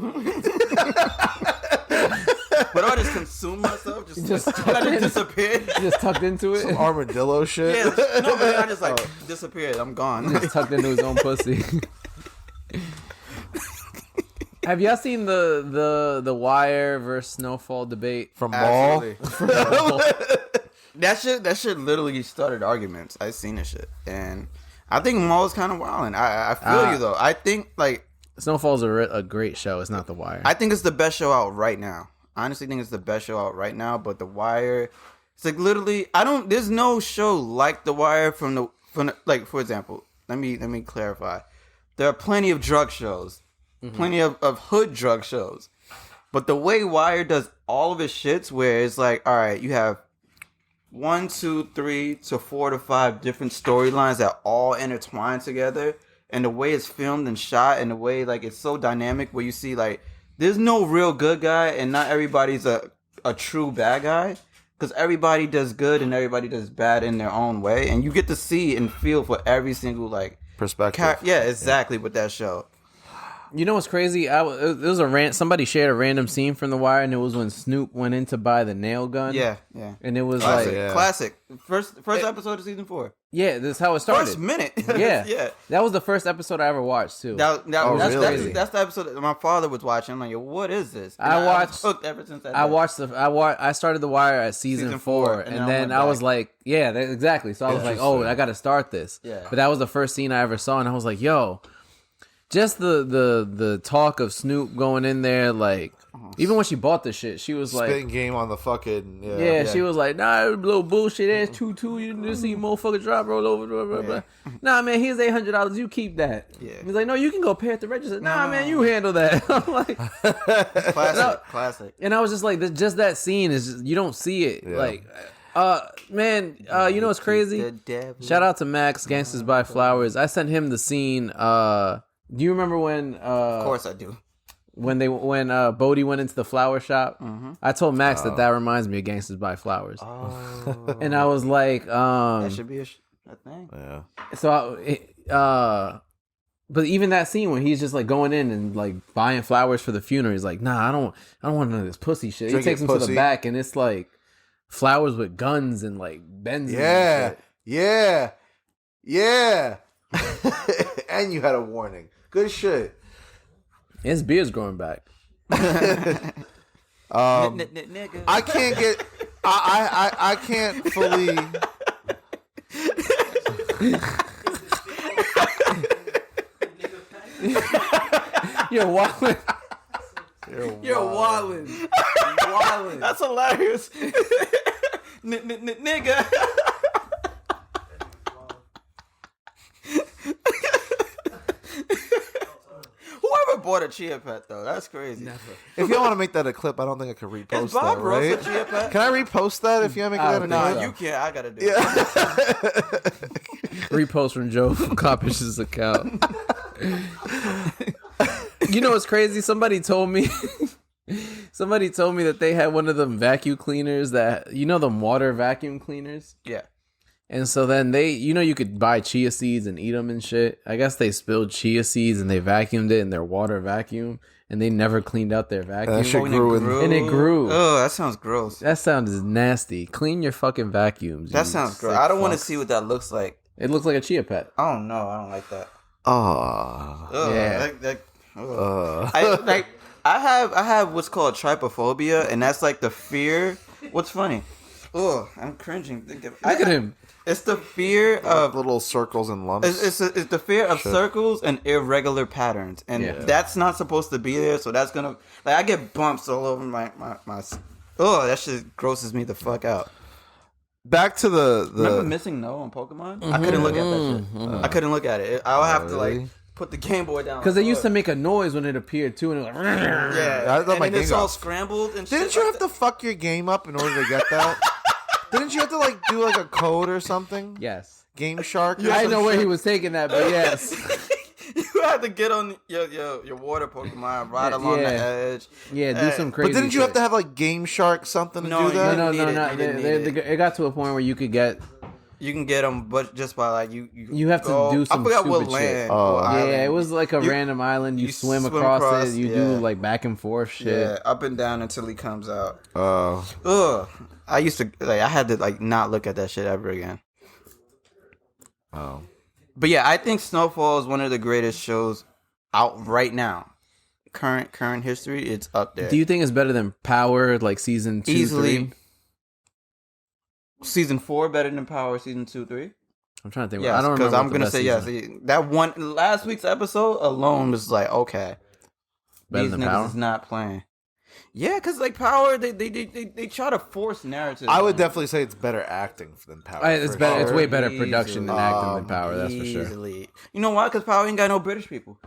But I just consume myself. Just disappeared. Just tucked into it. Some armadillo shit. Yeah, no, but I just disappeared. I'm gone. Just tucked into his own pussy. Have y'all seen the Wire versus Snowfall debate from Maul? That shit literally started arguments. I seen this shit, and I think Maul is kind of wilding. I feel you though. I think like Snowfall's a great show. It's not The Wire. I think it's the best show out right now. I honestly think it's the best show out right now. But The Wire, it's like literally there's no show like The Wire from the like, for example, let me clarify. there are plenty of drug shows, plenty of hood drug shows. But the way Wire does all of its shits, where it's like, all right, you have 1, 2, 3 to 4 to 5 different storylines that all intertwine together, and the way it's filmed and shot, and the way like it's so dynamic, where you see like there's no real good guy, and not everybody's a true bad guy, because everybody does good and everybody does bad in their own way, and you get to see and feel for every single like perspective. Yeah, exactly. With that show. You know what's crazy? It was a somebody shared a random scene from The Wire, and it was when Snoop went in to buy the nail gun. Yeah. And it was classic. First episode of season 4. Yeah, this is how it started. First minute. Yeah. That was the first episode I ever watched too. That's really? That's the episode that my father was watching. I'm like, yo, what is this? And I watched hooked ever since that. I started The Wire at season 4, and then I was like, exactly. So I was like, oh, I got to start this. Yeah. But that was the first scene I ever saw, and I was like, yo. Just the talk of Snoop going in there, like, even when she bought the shit, she was like... Spitting game on the fucking... Yeah, she was like, nah, little bullshit ass 2-2, you just see motherfucker drop, roll over, blah, blah, blah. Nah, man, here's $800, you keep that. Yeah. He's like, no, you can go pay at the register. Nah, man, you handle that. I'm like... Classic. And I was just like, just that scene is just, you don't see it. Yeah. Like... man, you know what's crazy? Shout out to Max, Gangsters Buy Flowers. I sent him the scene, do you remember when? Of course I do. When Bodie went into the flower shop, I told Max that reminds me of Gangsters Buy Flowers. Oh. And I was like, that should be a thing. Yeah. So, but even that scene when he's just like going in and like buying flowers for the funeral, he's like, nah, I don't want none of this pussy shit. He takes him to the back, and it's like flowers with guns and like benzene. Yeah. And you had a warning. Good shit. His beard's growing back. I can't get. I can't fully. You're wildin'. You're wildin'. Wildin'. That's hilarious. Nigga. Whoever bought a chia pet though, that's crazy. Never. If y'all want to make that a clip, I don't think I can repost Is Bob that. Ross Right? a chia pet? Can I repost that if you make that a clip? No, you can't. I gotta do it. Repost from Joe Coppish's account. You know what's crazy? Somebody told me that they had one of them vacuum cleaners that, them water vacuum cleaners. Yeah. And so then you could buy chia seeds and eat them and shit. I guess they spilled chia seeds and they vacuumed it in their water vacuum, and they never cleaned out their vacuum. That shit grew. And it grew. Oh, that sounds gross. That sounds nasty. Clean your fucking vacuums. That sounds gross. I don't want to see what that looks like. It looks like a chia pet. Oh no, I don't like that. Oh. Yeah. I have what's called trypophobia, and that's like the fear. What's funny? Oh, I'm cringing. Look at him. It's the fear of little circles and lumps. It's the fear of circles and irregular patterns, and that's not supposed to be there. So that's gonna I get bumps all over my. Oh, that shit grosses me the fuck out. Back to the Remember Missing No on Pokemon? Mm-hmm. I couldn't look at that shit. I couldn't look at it. I'll have to put the Game Boy down. Because they used to make a noise when it appeared too, and it was like, and it's all scrambled and shit. Didn't you have to fuck your game up in order to get that? Didn't you have to do a code or something? Yes. Game Shark. I didn't know where he was taking that, but yes. You had to get on your water Pokemon right along the edge. Yeah, do some crazy. But didn't you have to have Game Shark something to do that? No. It got to a point where you could get. You can get them, but just by you have to do some. I forgot what stupid land. Shit. Yeah, it was like a random island. You swim across it. You do back and forth shit. Yeah, up and down until he comes out. Ugh. I used to I had to not look at that shit ever again. Oh. But yeah, I think Snowfall is one of the greatest shows out right now. Current history, it's up there. Do you think it's better than Power, season 2, Easily. 3? Season 4 better than Power season 2, 3? I'm trying to think. Yes, I don't remember. Because I'm gonna say yes. That one last week's episode alone was okay. Better These than niggas Power? is not playing. Yeah, because like Power, they try to force narratives. I would definitely say it's better acting than Power. It's better. Sure. It's way better production than acting than Power. That's for sure. Easily. You know why? Because Power ain't got no British people.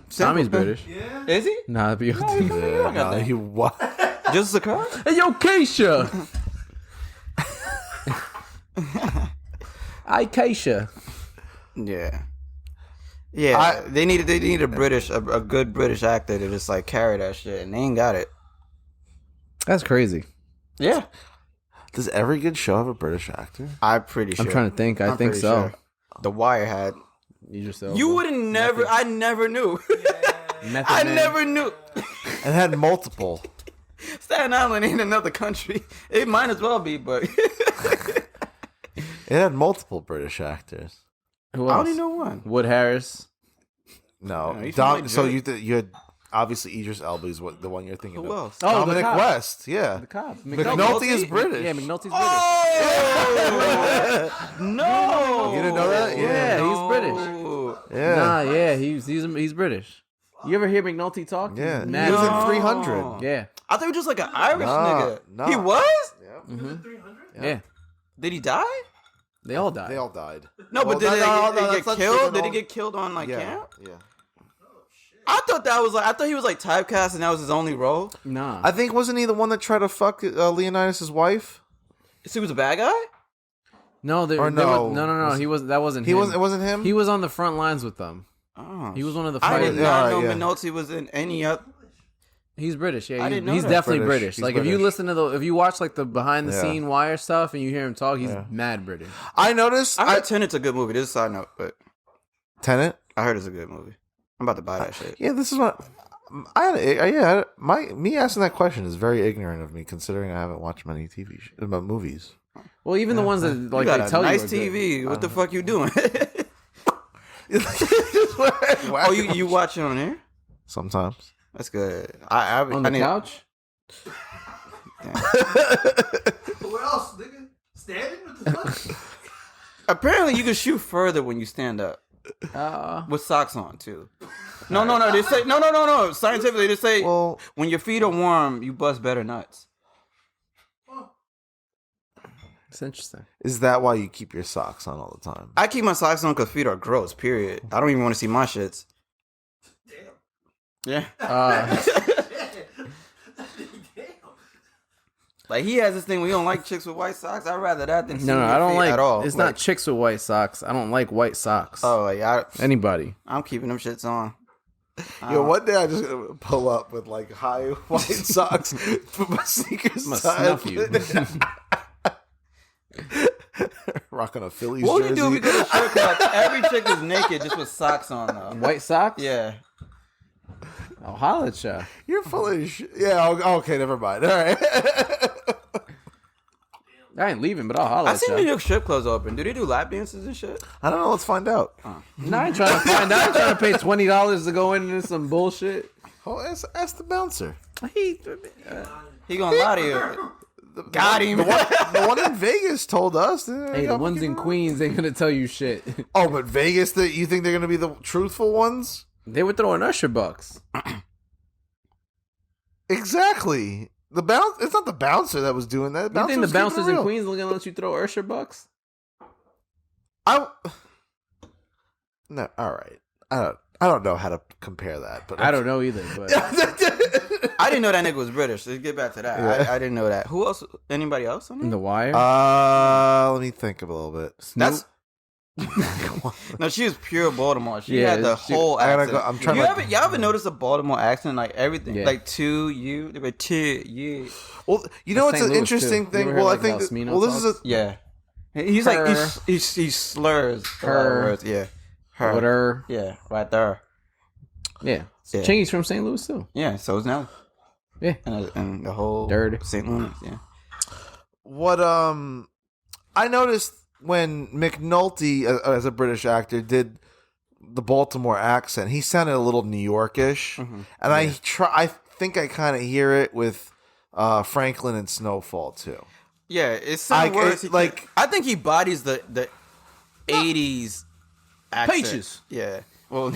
Tommy's British. Yeah. Is he? Nah, but You what? Just a car? Hey, yo, Keisha. Hi, Keisha. Yeah. Yeah, they need a British, a good British actor to just like carry that shit, and they ain't got it. That's crazy. Yeah, Does every good show have a British actor? I'm pretty sure. I'm trying to think. I think pretty so. sure. The Wire had. You would have never. I never knew. I never knew. It had multiple. Staten Island ain't another country. It might as well be, but It had multiple British actors. Who I else? only know one. Wood Harris. No, he's from like so Jersey. you had obviously Idris Elba is the one you're thinking Who of. else? Oh, Dominic the cop. West, yeah. The cop. McNulty is British. Yeah, McNulty's British. Oh no! You didn't know that? Yeah, No. he's British. Yeah. Nah, yeah, he's British. You ever hear McNulty talk? Yeah. He's He mad. was in No. 300. Yeah, I thought he was just like an Irish Nah, nigga. nah. He was? yeah. Did he die? They all died. They all died. No, Well, but did no, they that's get not killed? true at Did he all. get killed on like Yeah. camp? Yeah. I thought he was like typecast and that was his only role. Nah. I think wasn't he the one that tried to fuck Leonidas' wife? So he was a bad guy? no, Or no. no. He wasn't. That wasn't. He him. wasn't. It wasn't him. He was on the front lines with them. Oh. He was one of the I did fighters. Yeah, not all know right, yeah. Minotti was in any other. He's British. Yeah, I didn't know he's that. definitely British. British. He's Like if you British. listen to if you watch like the behind the scene Wire stuff and you hear him talk, he's Yeah. mad British. I noticed. I heard Tenet's a good movie. This is a side note, but Tenet. I heard it's a good movie. I'm about to buy that shit. Yeah, this is what me asking that question is very ignorant of me, considering I haven't watched many movies. Well, even the ones that You like got they a tell nice you. are good. TV. What the fuck you doing? Oh, Oh, you watch it on here? sometimes. That's good. I On the couch. Where else, nigga? Standing? What the fuck? Apparently, you can shoot further when you stand up with socks on too. No. They say no. Scientifically, they say Well, when your feet are warm, you bust better nuts. It's interesting. is that why you keep your socks on all the time? I keep my socks on because feet are gross. Period. I don't even want to see my shits. Damn. Yeah. Damn. Like he has this thing. We don't like chicks with white socks. I'd rather that than see No, your I don't feet like. at all. It's Like, not chicks with white socks. I don't like white socks. Oh, like Anybody. I'm keeping them shits on. Yo, one day I just gonna pull up with like high white socks, put my sneakers I'm gonna tied, snuff you. rocking a Phillies What would jersey. you do if we go to strip club? Every chick is naked just with socks on though. White socks? Yeah. I'll holla at ya. You're full of shit. Yeah, okay, never mind. All right. I ain't leaving, but I'll holla I at seen ya. New York strip clubs open. Do they do lap dances and shit? I don't know. Let's find out. No, I ain't trying to find out. I ain't trying to pay $20 to go into some bullshit. Oh, ask the bouncer. He gonna lie to you. Got him. The one in Vegas told us. Hey, the ones in Queens ain't gonna tell you shit. Oh, but Vegas, you think they're gonna be the truthful ones? They were throwing Usher bucks. Exactly. It's not the bouncer that was doing that. You think the was keeping it bouncers in real. Queens are gonna let you throw Usher bucks? No, all right. I don't know how to compare that, but I don't know either. But I didn't know that nigga was British. Let's get back to that. Yeah. I didn't know that. Who else? Anybody else on in there? The Wire, Let me think a little bit. That's no. She was pure Baltimore. She Yeah, had the whole I gotta accent. go- I'm trying to- Y'all ever notice a Baltimore accent? Like everything, Yeah. like to you, they were to you. Well, you know, That's it's St. an Louis, interesting too. thing. You ever Well, heard, I think. like, how Smino Well, this is a. talks? Yeah, he's Her. like he slurs a lot of Her. words. Yeah, her. with her, Yeah, right there. yeah. Yeah. Chingy's from St. Louis too. Yeah, so is Nelly. Yeah. And the whole Dirty. St. Louis. Yeah. What I noticed when McNulty, as a British actor, did the Baltimore accent, he sounded a little New Yorkish, and I think I kind of hear it with Franklin and Snowfall too. Yeah, it's some words. I think he bodies the 80s accent. Peaches. Yeah. Well,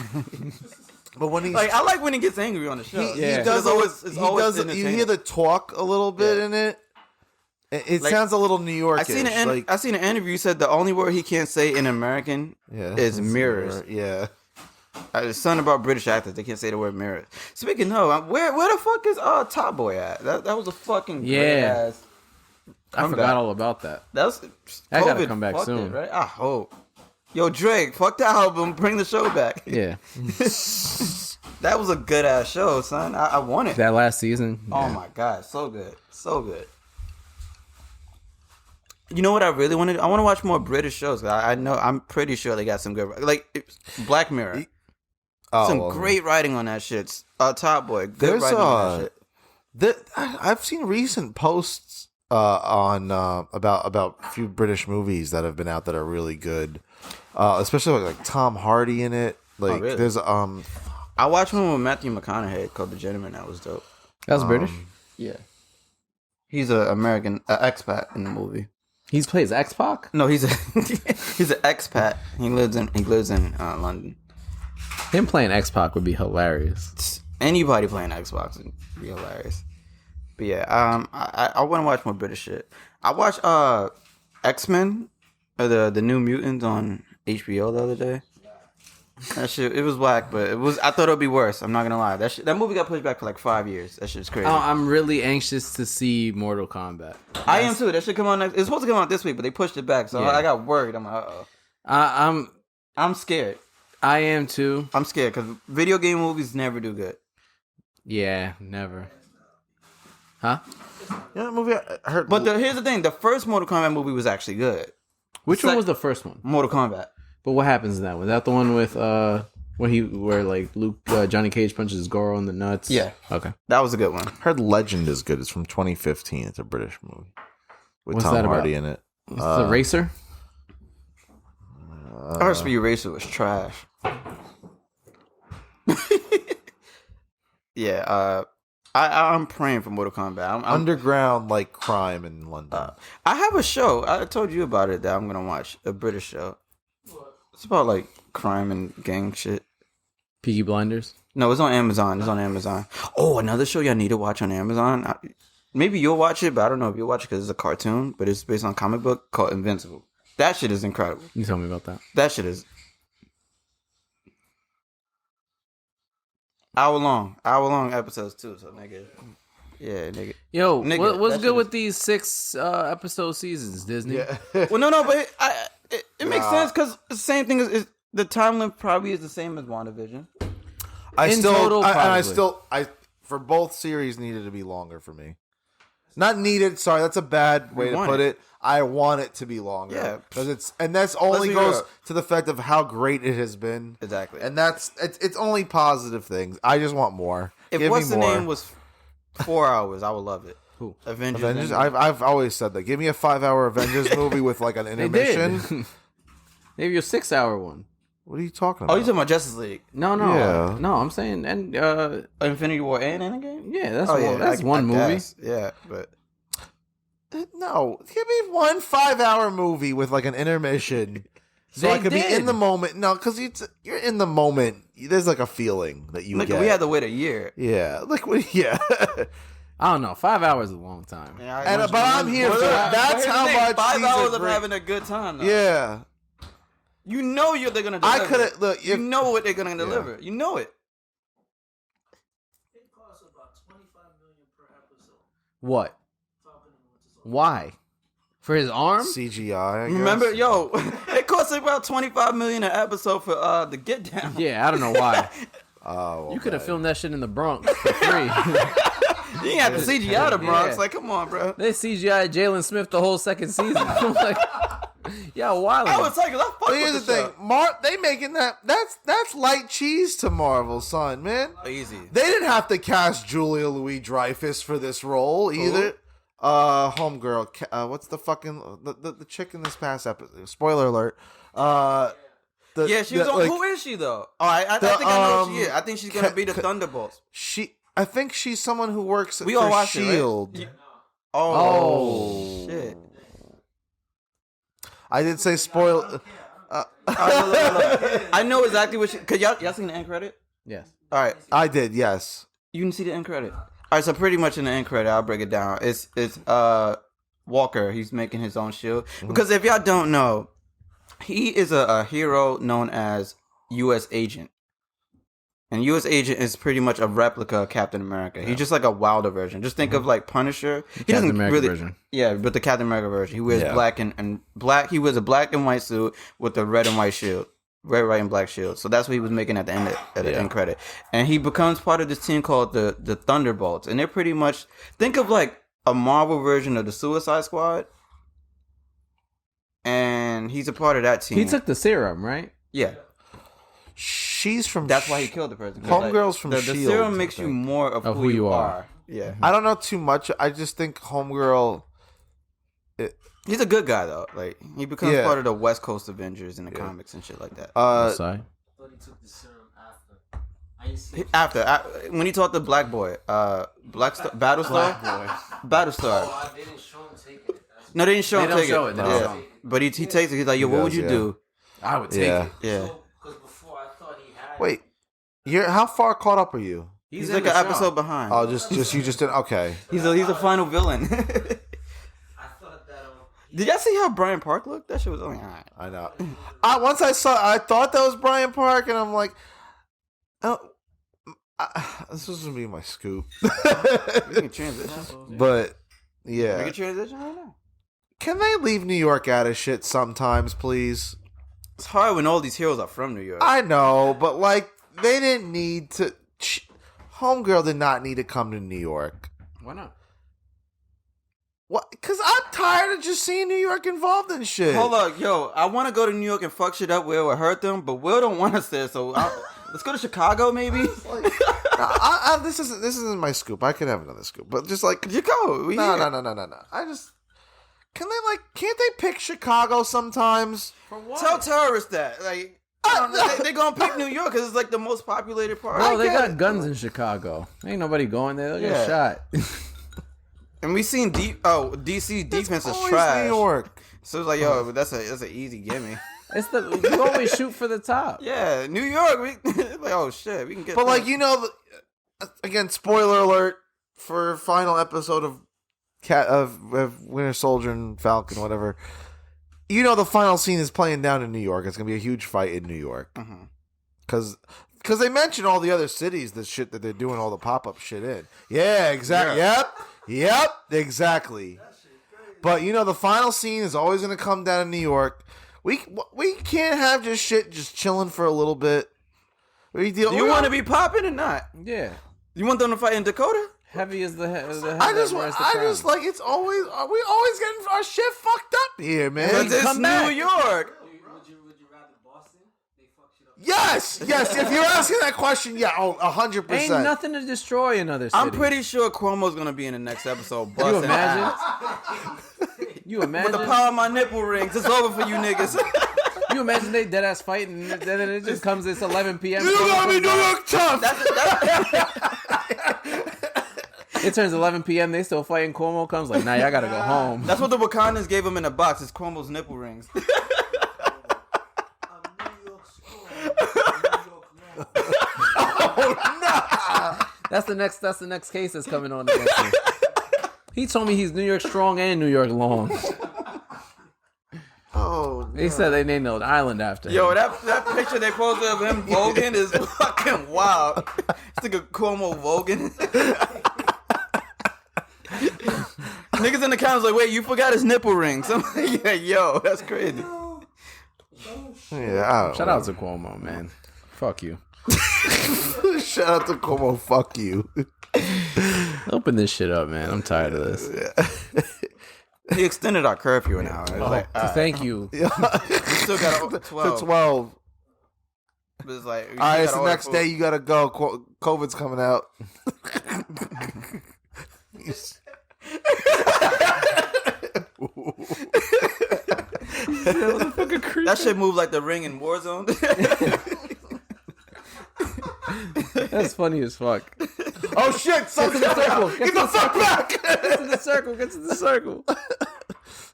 But when he's like, I like when he gets angry on the show. he does always. You hear the talk a little bit in it. It like, sounds a little New York. I seen an interview. He said the only word he can't say in American is mirrors. Yeah. It's something about British actors. They can't say the word mirrors. Speaking of, where the fuck is Top Boy at? That was a fucking great ass. I forgot all about that. That gotta come back soon, right? I hope. Yo, Drake, fuck the album. Bring the show back. Yeah. That was a good ass show, son. I want it. That last season. Oh my god, so good, so good. You know what I really wanted? I want to watch more British shows. I'm pretty sure they got some good, like Black Mirror. Great writing on that shit. Top Boy, good writing on that shit. I've seen recent posts on about a few British movies that have been out that are really good, especially like Tom Hardy in it. Like really? There's I watched one with Matthew McConaughey called The Gentleman. That was dope. That was British. Yeah, he's an American expat in the movie. He plays X-Pac? No, he's an expat. He lives in London. Him playing X-Pac would be hilarious. Anybody playing Xbox would be hilarious. But yeah, I want to watch more British shit. I watched X-Men, the New Mutants on HBO the other day. That shit, it was whack, but I thought it would be worse. I'm not gonna lie. That movie got pushed back for like 5 years. That shit's crazy. I'm really anxious to see Mortal Kombat. I am too. That should come on next. It's supposed to come out this week, but they pushed it back, so I got worried. I'm like, I'm scared. I am too. I'm scared because video game movies never do good. Yeah, never. Huh? Yeah, that movie I heard. But here's the thing: the first Mortal Kombat movie was actually good. Which one was the first one? Mortal Kombat. But what happens in that one? Is that the one with where like Johnny Cage punches Goro in the nuts? Yeah. Okay. That was a good one. I heard Legend is good. It's from 2015. It's a British movie with What's Tom that Hardy about? in it. It's the racer. Our Speed Racer was trash. Yeah. I'm praying for Mortal Kombat. I'm underground like crime in London. I have a show. I told you about it that I'm gonna watch. A British show. It's about like crime and gang shit. Peaky Blinders? No, it's on Amazon. Oh, another show y'all need to watch on Amazon. Maybe you'll watch it, but I don't know if you'll watch it because it's a cartoon, but it's based on a comic book called Invincible. That shit is incredible. You tell me about that. That shit is hour long episodes too. So nigga, yeah, nigga. Yo, nigga, what's good with these 6 episode seasons, Disney? Yeah. Well, no, but it makes sense because the same thing is the time limit probably is the same as WandaVision. I for both series needed to be longer for me. Not needed. Sorry, that's a bad way to put it. I want it to be longer. Yeah, because that's only goes to the fact of how great it has been. Exactly, and it's only positive things. I just want more. If What's the Name was 4 hours, I would love it. Who? Avengers. I've always said that. Give me a 5-hour Avengers movie with like an intermission. Maybe a 6-hour one. What are you talking about? Oh, you talking about Justice League? No. Yeah. No, I'm saying Infinity War and Endgame. Yeah, that's one movie. Guess. Yeah, but no, give me one 5-hour movie with like an intermission, so I could be in the moment. No, because you're in the moment. There's like a feeling that you get. We had to wait a year. Yeah, I don't know. 5 hours is a long time. Yeah, but I'm here for that. That's how much 5 hours of having a good time. Though. Yeah, you know they're gonna deliver. I could look. You know what they're gonna deliver. You know it. It costs about $25 million per episode. What? Why? For his arm? CGI. I guess. Remember, it costs about $25 million an episode for the Get Down. Yeah, I don't know why. Oh, you could have filmed that shit in the Bronx for free. You ain't have to CGI the Bronx. Like, come on, bro. They CGI Jalen Smith the whole second season. I'm like, yeah, wild. I was like, here's the thing, they making that's light cheese to Marvel, son, man. Easy. They didn't have to cast Julia Louis-Dreyfus for this role either. Homegirl, what's the fucking the chick in this past episode? Spoiler alert. She was on. Who is she though? Oh, I think I know who she is. I think she's gonna be the Thunderbolts. I think she's someone who works for Shield. Right? Oh shit! I did say spoil. I know exactly what she. Cause y'all seen the end credit? Yes. All right. I did. Yes. You didn't see the end credit. All right. So pretty much in the end credit, I'll break it down. It's Walker. He's making his own shield because if y'all don't know, he is a hero known as U.S. Agent. And U.S. Agent is pretty much a replica of Captain America. He's just like a wilder version. Just think of like Punisher. He Captain doesn't America really, version. Yeah, but the Captain America version. He wears black and black. He wears a black and white suit with a red and white shield, red, white, and black shield. So that's what he was making at the end credit. And he becomes part of this team called the Thunderbolts. And they're pretty much think of like a Marvel version of the Suicide Squad. And he's a part of that team. He took the serum, right? Yeah. She's from. That's why he killed the person. Homegirl's from the Shield. The serum makes you more of who you are. Yeah. I don't know too much. I just think Homegirl. He's a good guy though. Like he becomes part of the West Coast Avengers in the comics and shit like that. Sorry. I thought he took the serum after. When he taught the Black Boy, Battlestar. Oh, they didn't show him taking it. No, they didn't show him take it. They don't show it. But he takes it. He's like, yo, what would you do? I would take it. Yeah. Because before I thought he had. Wait, how far caught up are you? He's like an episode behind. Oh, just you just didn't. Okay. He's a final villain. I thought that. Did y'all see how Brian Park looked? That shit was only alright. I know. Once I thought that was Brian Park, and I'm like, oh, this was gonna be my scoop. We can transition. But We yeah, can transition right now. can they leave New York out of shit sometimes, please? It's hard when all these heroes are from New York. I know, but like they didn't need to. Homegirl did not need to come to New York. Why not? What? Because I'm tired of just seeing New York involved in shit. Hold up, yo. I want to go to New York and fuck shit up where it would hurt them, but Will don't want us there, so let's go to Chicago, maybe? This isn't my scoop. I could have another scoop, but just like You go. no. I just can't they pick Chicago sometimes? Tell terrorists that. Like, they're going to pick New York because it's like the most populated part. Well, they got guns in Chicago. Ain't nobody going there. They'll get shot. And we seen DC defense is Always trash. New York. So it's like, yo, that's an easy gimme. It's you always shoot for the top. Yeah, New York. Like, oh shit, we can get. But that. like again, spoiler alert for final episode of Winter Soldier and Falcon, whatever. The final scene is playing down in New York. It's gonna be a huge fight in New York because they mention all the other cities, the shit that they're doing all the pop up shit in. Yeah, exactly. Yeah. Yep, exactly. But the final scene is always gonna come down in New York. We can't have just shit just chilling for a little bit. Do you want to be popping or not? Yeah. You want them to fight in Dakota? Heavy as the head. I just like it's always we always getting our shit fucked up here, man. Because it's come New back. York. Would you rather Boston? They fuck shit up. Yes. If you're asking that question, yeah, 100%. Ain't nothing to destroy another city. I'm pretty sure Cuomo's gonna be in the next episode. You busting imagine? ass. You imagine? With the power of my nipple rings, it's over for you niggas. You imagine they dead ass fighting, and then it just comes. It's 11 p.m. You gotta be New York tough. It turns 11 p.m. They still fighting. Cuomo comes like, nah, y'all gotta go home. That's what the Wakandans gave him in a box. It's Cuomo's nipple rings. I'm New York strong. I'm New York long. That's the next case that's coming on against him. He told me he's New York strong and New York long. Oh, They said they named the island after him. Yo, that picture they posted of him voguing is fucking wild. It's like a Cuomo voguing. Niggas in the comments like, wait, you forgot his nipple rings. I'm like, yeah, yo, that's crazy. yeah. Shout out to Cuomo, man. Fuck you. Shout out to Cuomo. Fuck you. Open this shit up, man. I'm tired of this. He extended our curfew an hour. It's like, all right, Thank you. we still got to 12. To 12. But it's like, All right, it's the next day. You gotta go. COVID's coming out. That shit moved like the ring in Warzone. That's funny as fuck. Oh shit! Sun's Get to the coming circle. out. Get the fuck back! Get to the circle. Get to the circle.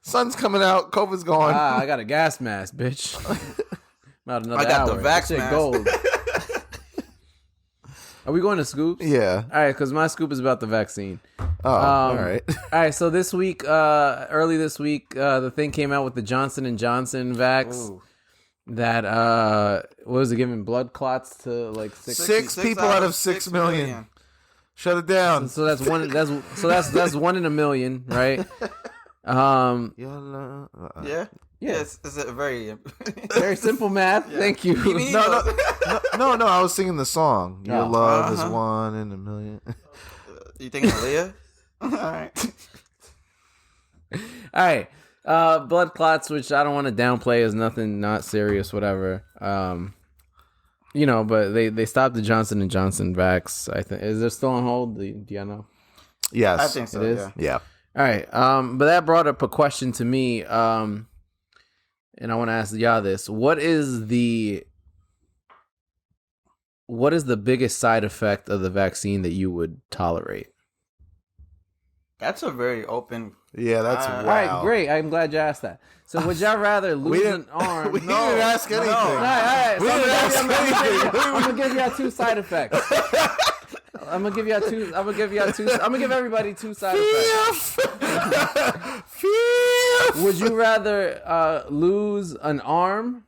Sun's coming out. COVID's gone. I got a gas mask, bitch. About another I got hour. the vax That shit mask. gold. Are we going to scoops? Yeah. All right, because my scoop is about the vaccine. Oh, all right. All right, so this week, early this week, the thing came out with the Johnson & Johnson vax. Ooh. That what was it, giving blood clots to like six people out of 6 million. Shut it down. So that's one. That's 1 in a million, right? Yeah. Yes, it's a very very simple math. Yeah. Thank you. No. I was singing the song. Your love is 1 in a million. You thinking Aaliyah? All right. Blood clots, which I don't want to downplay as nothing, not serious, whatever. But they stopped the Johnson & Johnson vax. I think is it still on hold? Do you know? Yes, I think so. It is. Yeah. All right. But that brought up a question to me. And I want to ask y'all this: what is the biggest side effect of the vaccine that you would tolerate? That's a very open. Yeah, that's wow. All right, great. I'm glad you asked that. So, would y'all rather lose an arm? We didn't ask anything. All right. We didn't ask anything. I'm gonna give y'all 2 side effects. I'm gonna give everybody 2 side effects. Would you rather lose an arm?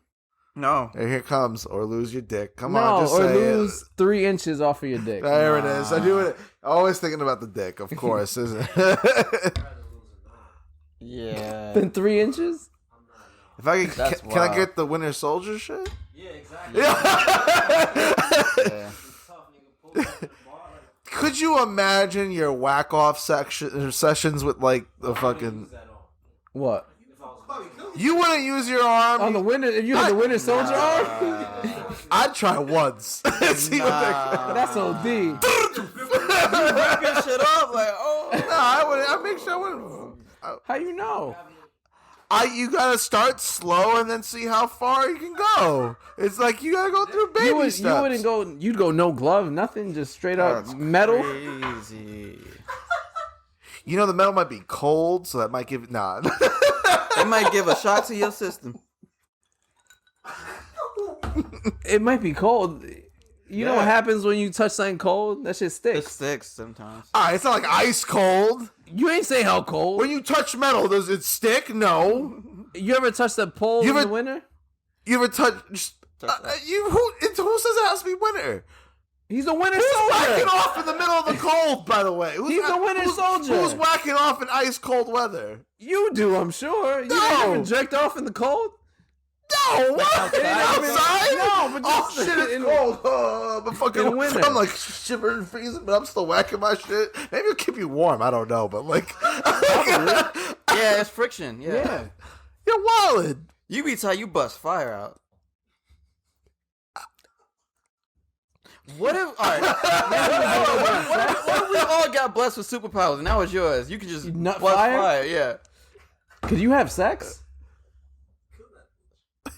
No. And here comes, or lose your dick. Come on, just say lose 3 inches off of your dick. There it is. I do it. Always thinking about the dick, of course, isn't it? Yeah. Then 3 inches? If I can I get the Winter Soldier shit? Yeah, exactly. Yeah. Could you imagine your whack off sessions with like the fucking what? You wouldn't use your arm on the winter. If you had the Winter Soldier arm, I'd try once. See what that's OD. You ripping shit up like I wouldn't. I make sure I wouldn't. How you know? You gotta start slow and then see how far you can go. It's like you gotta go through baby steps. You wouldn't go. You'd go no glove, nothing, just straight up metal. Crazy. The metal might be cold, so that might give It might give a shock to your system. It might be cold. You know what happens when you touch something cold? That shit sticks. It sticks sometimes. All right, it's not like ice cold. You ain't say how cold. When you touch metal, does it stick? No. You ever touch the pole in the winter? You ever touch? Who says it has to be winter? He's a Winter Soldier. Soldier. Who's whacking off in the middle of the cold? By the way, He's a Winter Soldier. Who's whacking off in ice cold weather? You do, I'm sure. You ever jerked off in the cold? No, what? Outside? No, but just shit, it's cold. But fucking in winter. I'm like shivering and freezing, but I'm still whacking my shit. Maybe it'll keep you warm. I don't know, but like, yeah, it's friction. Yeah. You're wild. You be tight. You bust fire out. What if? All right. What if we all got blessed with superpowers and that was yours? You could just nut bust fire. Yeah. Could you have sex?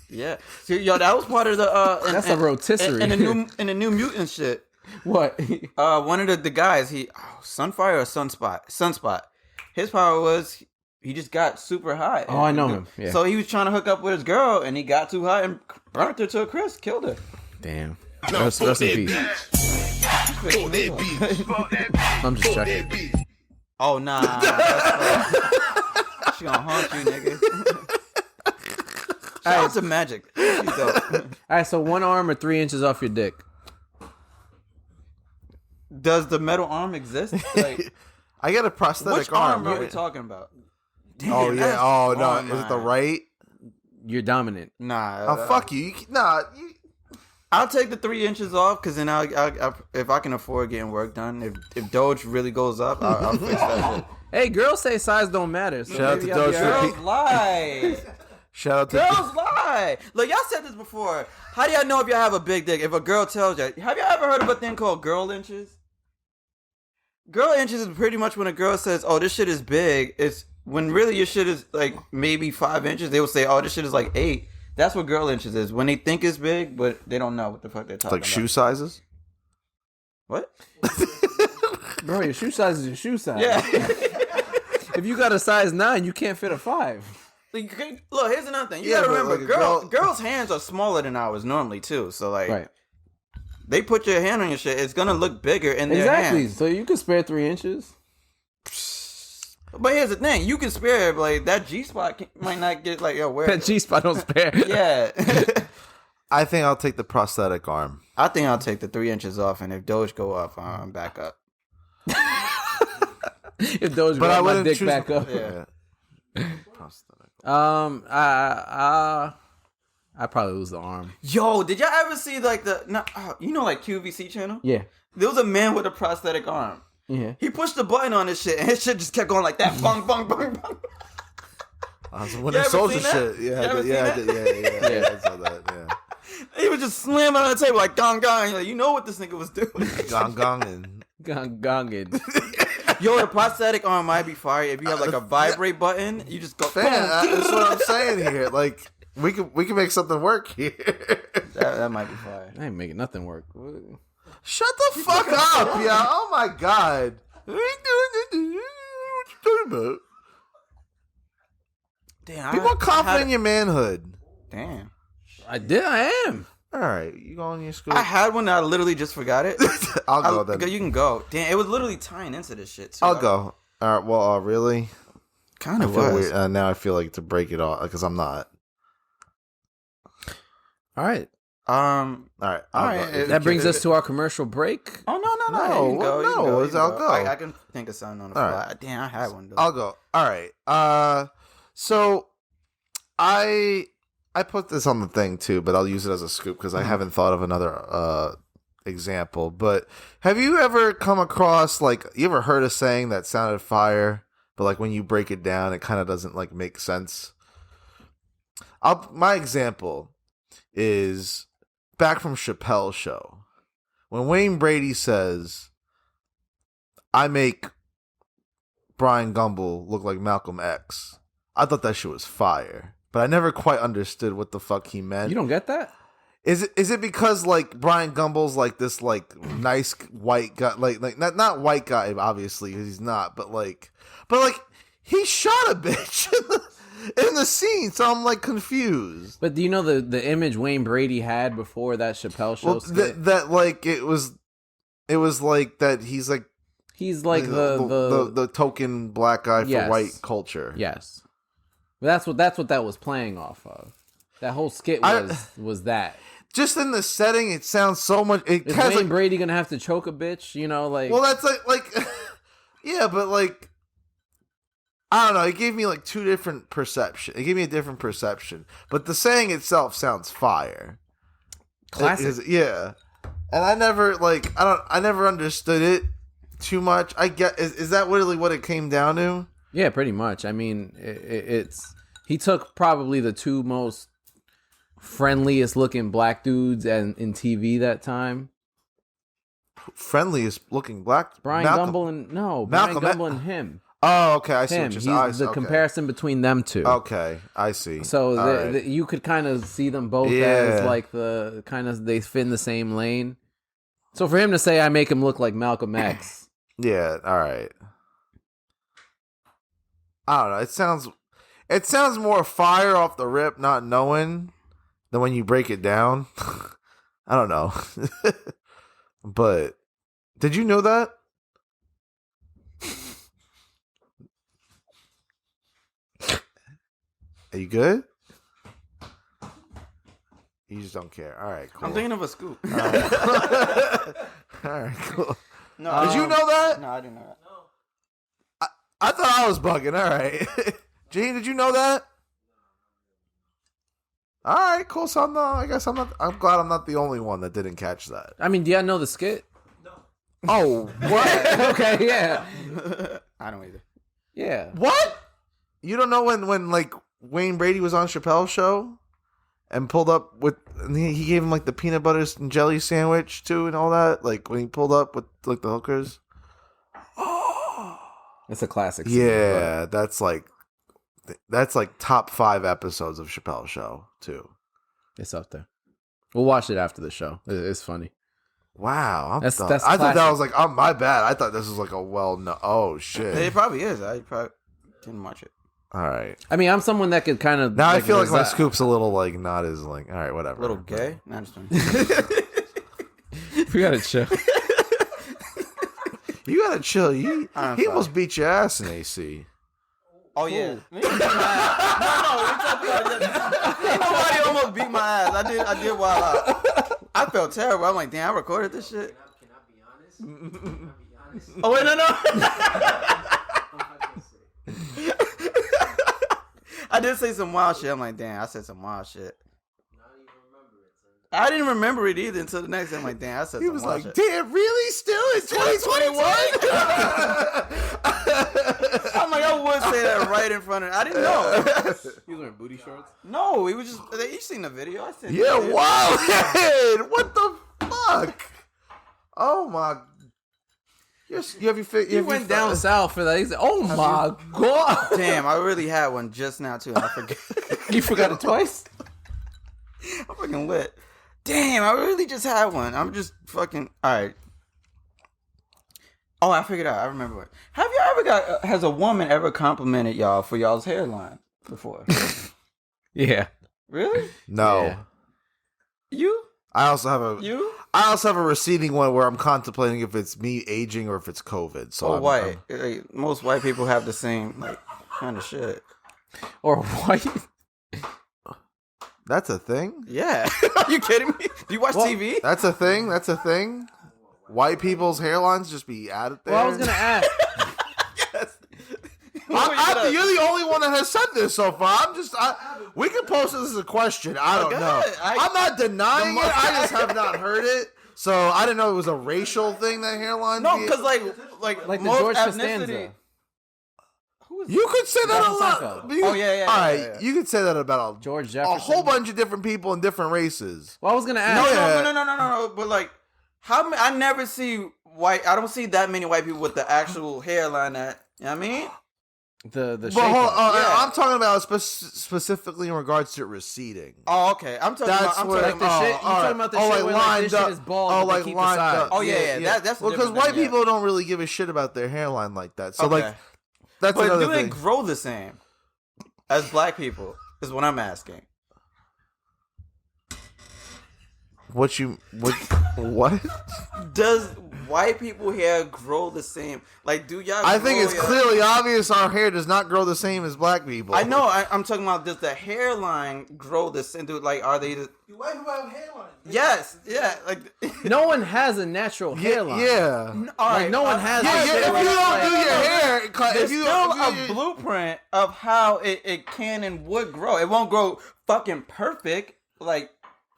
Yeah, see, that was part of the that's a rotisserie and the new mutant shit. What? One of the guys, Sunfire or Sunspot. His power was he just got super high. Oh, I know him. Yeah. So he was trying to hook up with his girl, and he got too high and burnt her to a crisp, killed her. Damn. Rest in peace. I'm just checking. Oh nah. She gonna haunt you, nigga. Shout out to Magic. All right, so 1 arm or 3 inches off your dick. Does the metal arm exist? Like, I got a prosthetic which arm are we talking about? Damn, oh yeah. Oh no, is it the right? You're dominant. Nah. Oh fuck you. I'll take the 3 inches off because then if I can afford getting work done, if Doge really goes up, I'll fix that shit. Hey, girls say size don't matter. So shout out to Doge. Girls lie. Shout out to girls lie. Look, y'all said this before. How do y'all know if y'all have a big dick? If a girl tells you, have y'all ever heard of a thing called girl inches? Girl inches is pretty much when a girl says, "Oh, this shit is big." It's when really your shit is like maybe 5 inches. They will say, "Oh, this shit is like 8." That's what girl inches is. When they think it's big, but they don't know what the fuck they're talking about. Like shoe sizes? What? Bro, your shoe size is your shoe size. Yeah. If you got a size 9, you can't fit a 5. Look, here's another thing. You gotta remember, girls' hands are smaller than ours normally too. So like, right. they put your hand on your shit, it's gonna look bigger in their hand. So you can spare 3 inches. But here's the thing: you can spare like that G spot might not get like yo where That G spot don't spare. yeah. I think I'll take the prosthetic arm. I think I'll take the 3 inches off, and if Doge go up, I'm back up. If Doge But I go my wouldn't dick choose back up. Yeah. Prosthetic. I probably lose the arm. Yo, did y'all ever see like like QVC channel? Yeah. There was a man with a prosthetic arm. Yeah. He pushed the button on his shit, and his shit just kept going like that. Bong, bong, bong, bong. Winter Soldier shit. Yeah, I saw that. Yeah. He was just slamming on the table like gong gong. Like, you know what this nigga was doing? Gong gong and Gonging. Yo, the prosthetic arm might be fire if you have like a vibrate button. You just go. that's what I'm saying here. Like we can make something work here. That might be fire. I ain't making nothing work. Shut the fuck up, yeah. Oh my god. What you talking about? Damn, People are confident in your manhood. Damn. I am. All right, you go on your school. I had one that I literally just forgot it. I'll go then. You can go. Damn, it was literally tying into this shit too. I'll go. All right. Well, really? Kind I of feel was. weird. Now I feel like to break it off because I'm not. All right. All right. That brings us to our commercial break. Oh no! No, You can go, no, you can go, I'll you can go. I can think of something on the All fly. right. Damn, I had one though. I'll go. All right. So I put this on the thing too, but I'll use it as a scoop because I haven't thought of another example. But have you ever come across you ever heard a saying that sounded fire, but like when you break it down, it kind of doesn't like make sense? My example is back from Chappelle's show when Wayne Brady says, "I make Brian Gumble look like Malcolm X." I thought that shit was fire, but I never quite understood what the fuck he meant. You don't get that? Is it because like Brian Gumble's like this like nice white guy, like not white guy obviously because he's not, but he shot a bitch in the scene, so I'm like confused. But do you know the image Wayne Brady had before that Chappelle show? That like it was like that he's like the token black guy for white culture. Yes. But that's what that was playing off of. That whole skit was that. Just in the setting, it sounds so much. Is Wayne Brady gonna have to choke a bitch? You know, like. Well, that's like, yeah, but like, I don't know. It gave me like two different perception. It gave me a different perception, but the saying itself sounds fire. Classic. Yeah, and I never understood it too much. I get is that really what it came down to? Yeah, pretty much. I mean, it's he took probably the two most friendliest looking black dudes in TV that time. Friendliest looking black Brian Gumble and him. Oh, okay. I see him. what you're He's the comparison between them two. Okay, I see. So you could kind of see them both as like the kind of they fit in the same lane. So for him to say, "I make him look like Malcolm X," yeah, all right. I don't know. It sounds more fire off the rip, not knowing, than when you break it down. I don't know. But did you know that? Are you good? You just don't care. All right, cool. I'm thinking of a scoop. All right, cool. No, did you know that? No, I didn't know that. I thought I was bugging. All right. Gene, did you know that? All right, cool. So I'm glad I'm not the only one that didn't catch that. I mean, do y'all know the skit? No. Oh, what? Okay, yeah. I don't either. Yeah. What? You don't know when like Wayne Brady was on Chappelle's show and pulled up with, and he gave him like the peanut butter and jelly sandwich too and all that? Like when he pulled up with like the hookers? It's a classic scene, Yeah, that's like top 5 episodes of Chappelle's show too. It's up there. We'll watch it after the show. It's funny. Wow, that's I thought that was like, oh my bad. I thought this was like a oh shit. It probably is. I probably didn't watch it. All right. I mean, I'm someone that could kind of Now I feel like my scoop's a little like not as like all right, whatever. A little gay? No, I'm just We gotta chill. You gotta chill. He almost beat your ass in AC. Oh yeah. No, we talked about it. Ain't nobody almost beat my ass. I did wild out. I felt terrible. I'm like, damn, I recorded this shit. Can I be honest? Can I be honest? Oh wait, no. I did say some wild shit. I'm like, damn, I said some wild shit. I didn't remember it either until the next day. I'm like, damn, I said some wild shit. He was like, damn, really? Still in 2021? I'm like, I would say that right in front of I didn't know. He was wearing booty shorts? No, he was just, you seen the video. I said, Yeah, wow. What the fuck? Oh my. He went down south for that. He said, oh my God. Damn, I really had one just now too. And I forgot. You forgot it twice? I'm fucking lit. Damn, I really just had one. I'm just fucking. Alright. Oh, I figured out. I remember it. Have you ever has a woman ever complimented y'all for y'all's hairline before? Yeah. Really? No. Yeah. You? I also have a receding one where I'm contemplating if it's me aging or if it's COVID. So white. Like, most white people have the same like kind of shit. Or white. That's a thing? Yeah. Are you kidding me? Do you watch TV? That's a thing? That's a thing? White people's hairlines just be added there? Well, I was going to ask. Yes. You're the only one that has said this so far. We can post this as a question. I don't know. I'm not denying it. I just have not heard it. So I didn't know it was a racial thing that hairlines. No, because like the most George ethnicity. Costanza. You could say that a lot. Seinfeld. Yeah. All right, you could say that about George a Jefferson. whole bunch of different people in different races. Well, I was going to ask. No. But like, I never see white. I don't see that many white people with the actual hairline. That you know what I mean. The But shape. I'm talking about specifically in regards to receding. Oh, okay. I'm talking about like the shit. You talking about the shit where like this shit is bald, but they keep the sides. Oh yeah. That's well, because white people don't really give a shit about their hairline like that. So like, that's but another do thing. they grow the same as black people? Is what I'm asking. What? Does white people hair grow the same? Like, do y'all? I think it's clearly obvious our hair does not grow the same as black people. I know. I'm talking about, does the hairline grow the same? Like, are they? You white people have hairline. Yes. Yeah. Like, No one has a natural hairline. Yeah. all right. Like, no one has. Yeah, that shit if where you it's don't like- do your hair, There's still a blueprint of how it can and would grow. It won't grow fucking perfect, like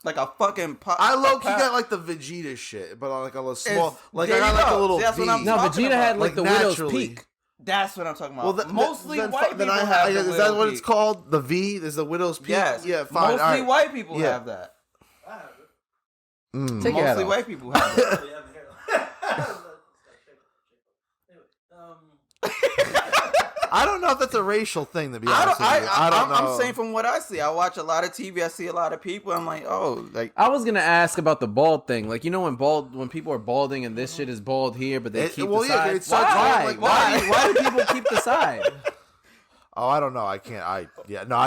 a fucking. I low-key got like the Vegeta shit, but like a little small, like I there got you like a go. little See, that's what V. I'm No, talking Vegeta about. had like the widow's naturally. peak. That's what I'm talking about. Well, mostly then white people I have. is that what it's called? The V is the widow's peak. Yes. Yeah. Fine. Mostly all right. white people Yeah. have that. I have it. Take your hat Mostly off. white people have that. I have hairline. Anyway, I don't know if that's a racial thing, to be I honest don't. with you. I don't know. I'm saying from what I see. I watch a lot of TV. I see a lot of people. I'm like, oh, like. I was gonna ask about the bald thing. Like, you know, when people are balding and this shit is bald here, but they keep the side. it starts Why? like, Why do people keep the side? Oh, I don't know. I can't. I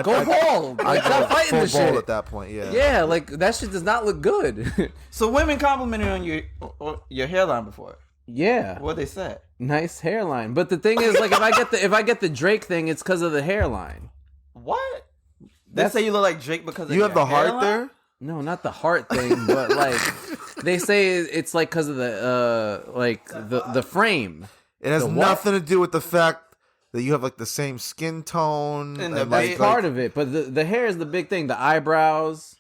Go bald. I Stop go fighting full this bald shit. at that point. Yeah. Yeah, like that shit does not look good. So women complimented on your hairline before. Yeah, What they said? nice hairline. But the thing is, like, if I get the Drake thing, it's because of the hairline. What? They say you look like Drake because of You have your the heart hairline? there. No, not the heart thing, but like they say it's like because of the frame. It has The what? nothing to do with the fact that you have like the same skin tone. And the like, base- Part of it, but the hair is the big thing. The eyebrows,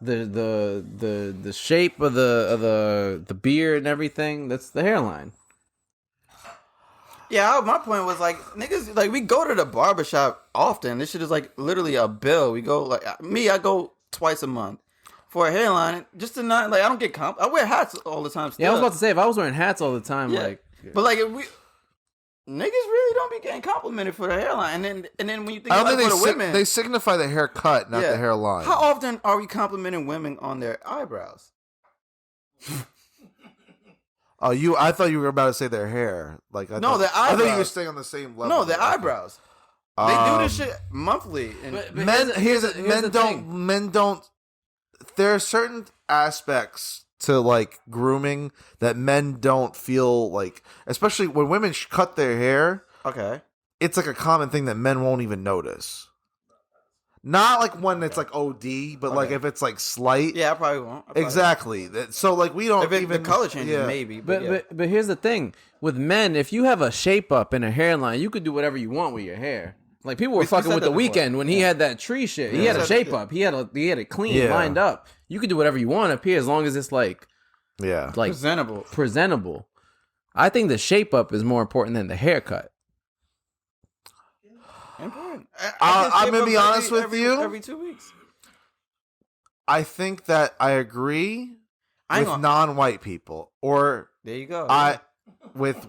the shape of the beard and everything. That's the hairline. Yeah, my point was like, niggas, like, we go to the barbershop often. This shit is like literally a bill. We go, like, I go twice a month for a hairline, just to not, like, I don't get I wear hats all the time still. Yeah, I was about to say, if I was wearing hats all the time, Yeah. like, But like, if niggas really don't be getting complimented for the hairline. And then when you think I about don't it for think the women, they signify the haircut, not yeah. the hairline. How often are we complimenting women on their eyebrows? Oh, I thought you were about to say their hair. Like, No, their I thought you were eyebrows. staying on the same level. No, their eyebrows. They do this shit monthly. And Men don't. There are certain aspects to like grooming that men don't feel like, especially when women cut their hair. Okay. It's like a common thing that men won't even notice. Not like when it's like OD, but like if it's like slight. Yeah, I probably won't. Exactly. So like we don't if even the color changes, maybe. But here's the thing with men: if you have a shape up and a hairline, you could do whatever you want with your hair. Like people were fucking with The Weeknd when he had that tree shit. He had a shape up. He had it clean, lined up. You could do whatever you want up here as long as it's like presentable. I think the shape up is more important than the haircut. Important. I'm gonna be honest with you. Every 2 weeks. I think that I agree with non-white people, or there you go. With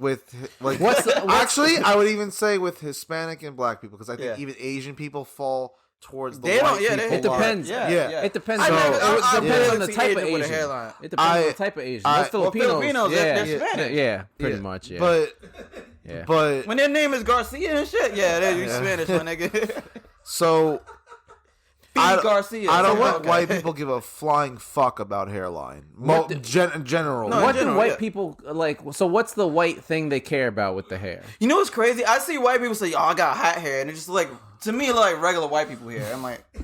like actually, I would even say with Hispanic and Black people, because I think even Asian people fall towards the white people. It depends. It depends. So, it depends on the type of Asian. It depends on the type of Asian. Those Filipinos, they're Spanish. Yeah, pretty much. Yeah. But when their name is Garcia and shit, they're Spanish, my nigga. So Garcia. I don't want white people give a flying fuck about hairline. General. What do white people like? So what's the white thing they care about with the hair? You know what's crazy? I see white people say, "Oh, I got hot hair," and it's just like, to me, like regular white people hair. I'm like, you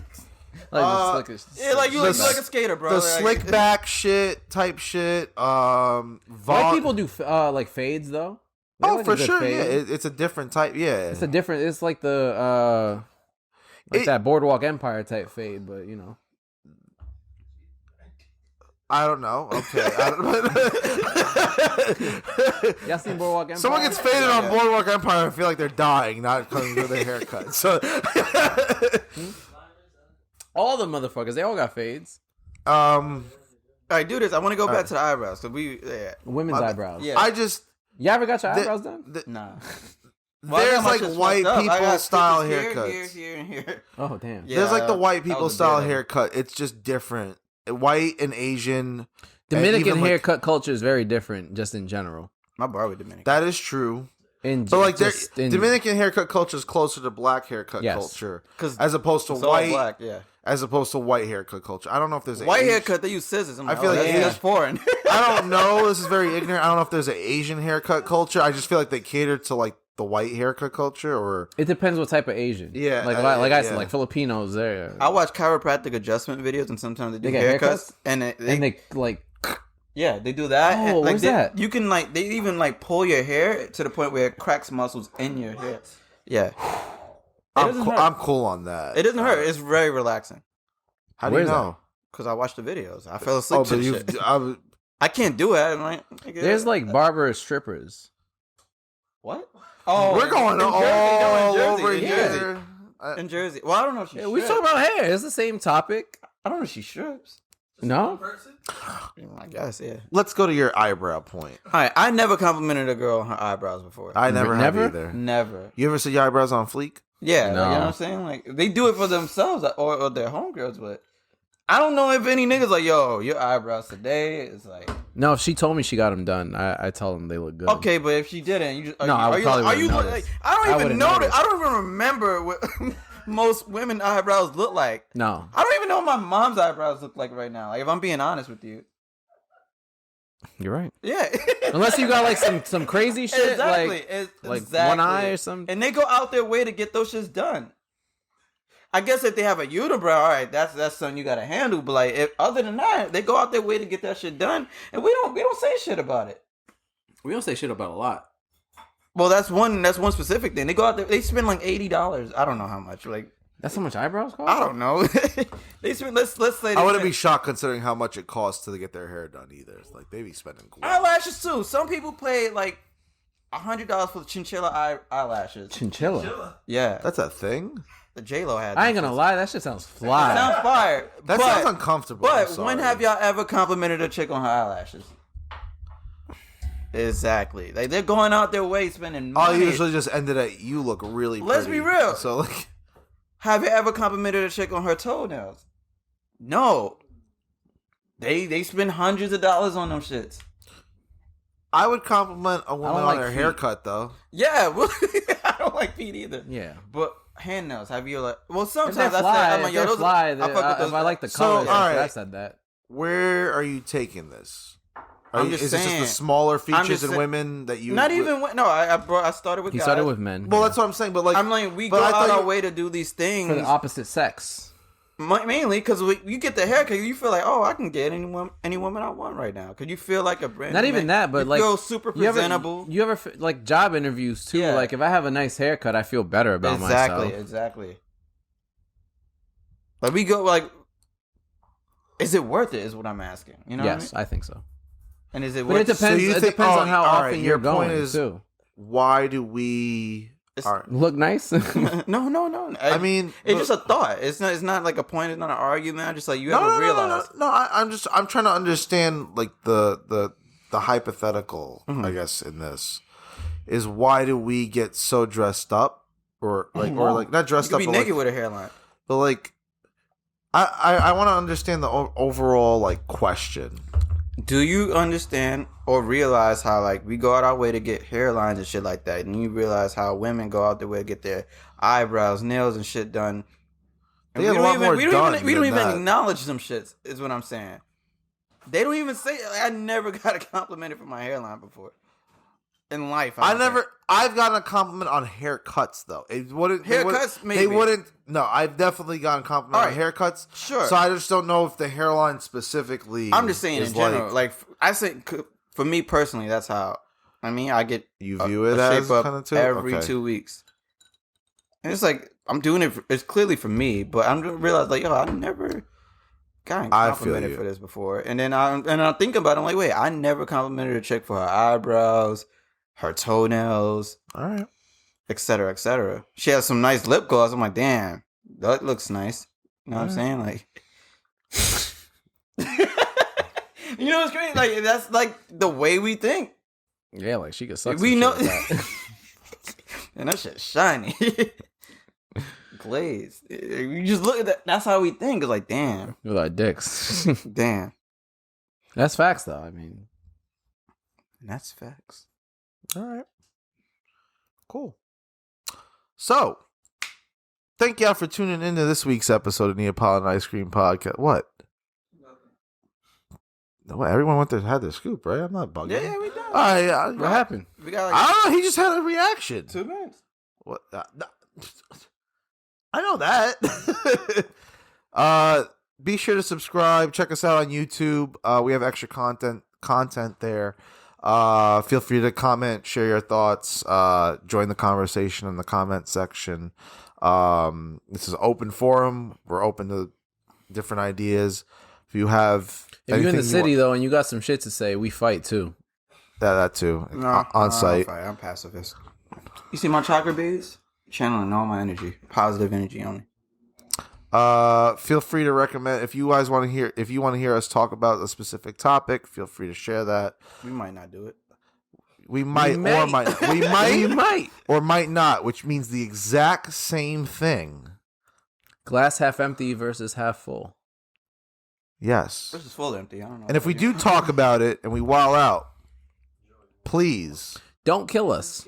look like a skater, bro. The slick back shit type shit. White people do like fades though. For sure. Fade. Yeah, it's a different type. Yeah, It's like the that Boardwalk Empire type fade, but you know. I don't know. Okay. Y'all seen Boardwalk Empire? Someone gets faded on Boardwalk Empire, I feel like they're dying, not coming to their haircut. So all the motherfuckers, they all got fades. All right, do this. I want to go back to the eyebrows. So women's eyebrows. Yeah. You ever got your eyebrows done? Nah. There's like white people style haircuts. Here, and here. Oh damn. Yeah, there's like the white people style haircut. It's just different. White and Asian. Dominican haircut culture is very different, just in general. My barber Dominican. That is true. Dominican haircut culture is closer to black haircut culture, as opposed to white. Black, as opposed to white haircut culture. I don't know if there's white haircut. They use scissors. I feel like that's foreign. I don't know. This is very ignorant. I don't know if there's an Asian haircut culture. I just feel like they cater to like the white haircut culture, or it depends what type of Asian. Yeah, I said, like Filipinos. There, I watch chiropractic adjustment videos, and sometimes they do haircuts, and they like. Yeah, they do that. Oh, what's that? You can they even pull your hair to the point where it cracks muscles in your hair. Yeah. I'm cool on that. It doesn't hurt. It's very relaxing. How do you know? Because I watched the videos. I fell asleep to the shit. I can't do it. I'm like, there's like barber strippers. What? Oh, we're going all over here. In Jersey. Well, I don't know if she we talking about hair. It's the same topic. I don't know if she strips. No? I guess, yeah. Let's go to your eyebrow point. All right, I never complimented a girl on her eyebrows before. I never have either. Never. You ever see your eyebrows on fleek? Yeah, no. You know what I'm saying? Like, they do it for themselves or their homegirls, but I don't know if any niggas like, yo, your eyebrows today is like... No, if she told me she got them done, I tell them they look good. Okay, but if she didn't, you just... I don't even notice. I don't even remember what... most women eyebrows look like. No. I don't even know what my mom's eyebrows look like right now. Like, if I'm being honest with you. You're right. Yeah. Unless you got like some crazy shit. Exactly. Like one eye or something. And they go out their way to get those shits done. I guess if they have a unibrow, all right, that's something you gotta handle. But like, if other than that, they go out their way to get that shit done, and we don't say shit about it. We don't say shit about a lot. Well, that's one specific thing. They go out there, they spend like $80. I don't know how much. Like, that's how much eyebrows cost? I don't know. They spend, let's say. I wouldn't be shocked considering how much it costs to get their hair done either. It's like they be spending. Eyelashes too. Some people pay like $100 for the chinchilla eyelashes. Chinchilla? Yeah, that's a thing. The J-Lo had. I ain't gonna lie, that shit sounds fly. It sounds fire. That sounds uncomfortable. But when have y'all ever complimented a chick on her eyelashes? Exactly. Like, they're going out their way spending money. I usually just ended at you look really pretty. Let's be real. So like, have you ever complimented a chick on her toenails? No. They spend hundreds of dollars on them shits. I would compliment a woman on her haircut though. Yeah, well, I don't like feet either. Yeah, but hand nails. Have you like? Well, sometimes I say, I'm like, yo, those fly. If I like the color, I said that. where are you taking this? Is it just the smaller features in women that you? Not even. No, I started with. He guys. started with men. Well, that's what I'm saying. But like, I'm like, we go out our way to do these things for the opposite sex. Mainly because you get the haircut, you feel like, oh, I can get any woman I want right now. Because you feel like a brand. Not even that, but you like feel super presentable. You ever like job interviews too? Yeah. Like if I have a nice haircut, I feel better about myself. Exactly. Like we go like, is it worth it? Is what I'm asking. You know? Yes, what I mean? I think so. And is it? But it depends. So it depends on how often you're going point is, too. Why do we look nice? No. I mean, it's just a thought. It's not like a point. It's not an argument. I'm just like you haven't realized. No. I'm trying to understand like the hypothetical. I guess in this is why do we get so dressed up or like not dressed up? You can be naked with a hairline. But like, I want to understand the overall like question. Do you understand or realize how like we go out our way to get hairlines and shit like that, and you realize how women go out their way to get their eyebrows, nails, and shit done? And we don't even acknowledge them shits. Is what I'm saying. They don't even say. Like, I never got a compliment for my hairline before in life. I've gotten a compliment on haircuts though. No, I've definitely gotten a compliment on haircuts. Sure. So I just don't know if the hairline specifically. I'm just saying in general. Like I think for me personally, that's how. I mean, I get you view it as kind of too every 2 weeks, and it's like I'm doing it. It's clearly for me, but I'm realized like, yo, I never got complimented for this before. And then I think about it. I'm like, wait, I never complimented a chick for her eyebrows, her toenails, all right, etc., etc. She has some nice lip gloss. I'm like, damn, that looks nice. You know what I'm saying? Like, you know what's crazy? Like that's like the way we think. Yeah, like she could suck. We know, and that shit's shiny, glazed. You just look at that. That's how we think. It's like, damn, we're like dicks. Damn, that's facts, though. I mean, that's facts. All right. Cool. So, thank y'all for tuning into this week's episode of Neapolitan Ice Cream Podcast. What? No, everyone had their scoop, right? I'm not bugging. Yeah, we done. All right, what happened? We got I don't know. He just had a reaction. 2 minutes. What? I know that. Be sure to subscribe. Check us out on YouTube. We have extra content there. Feel free to comment, share your thoughts, join the conversation in the comment section. This is an open forum. We're open to different ideas. If you're in the city though and you got some shit to say, we fight too. That too. On site. I'm pacifist. You see my chakra beads? Channeling all my energy. Positive energy only. Feel free to recommend if you guys want to hear us talk about a specific topic, feel free to share that. We might not do it. We might or might not, which means the exact same thing. Glass half empty versus half full. Yes. This is full empty. I don't know. And if we do talk about it and we wild out, please don't kill us.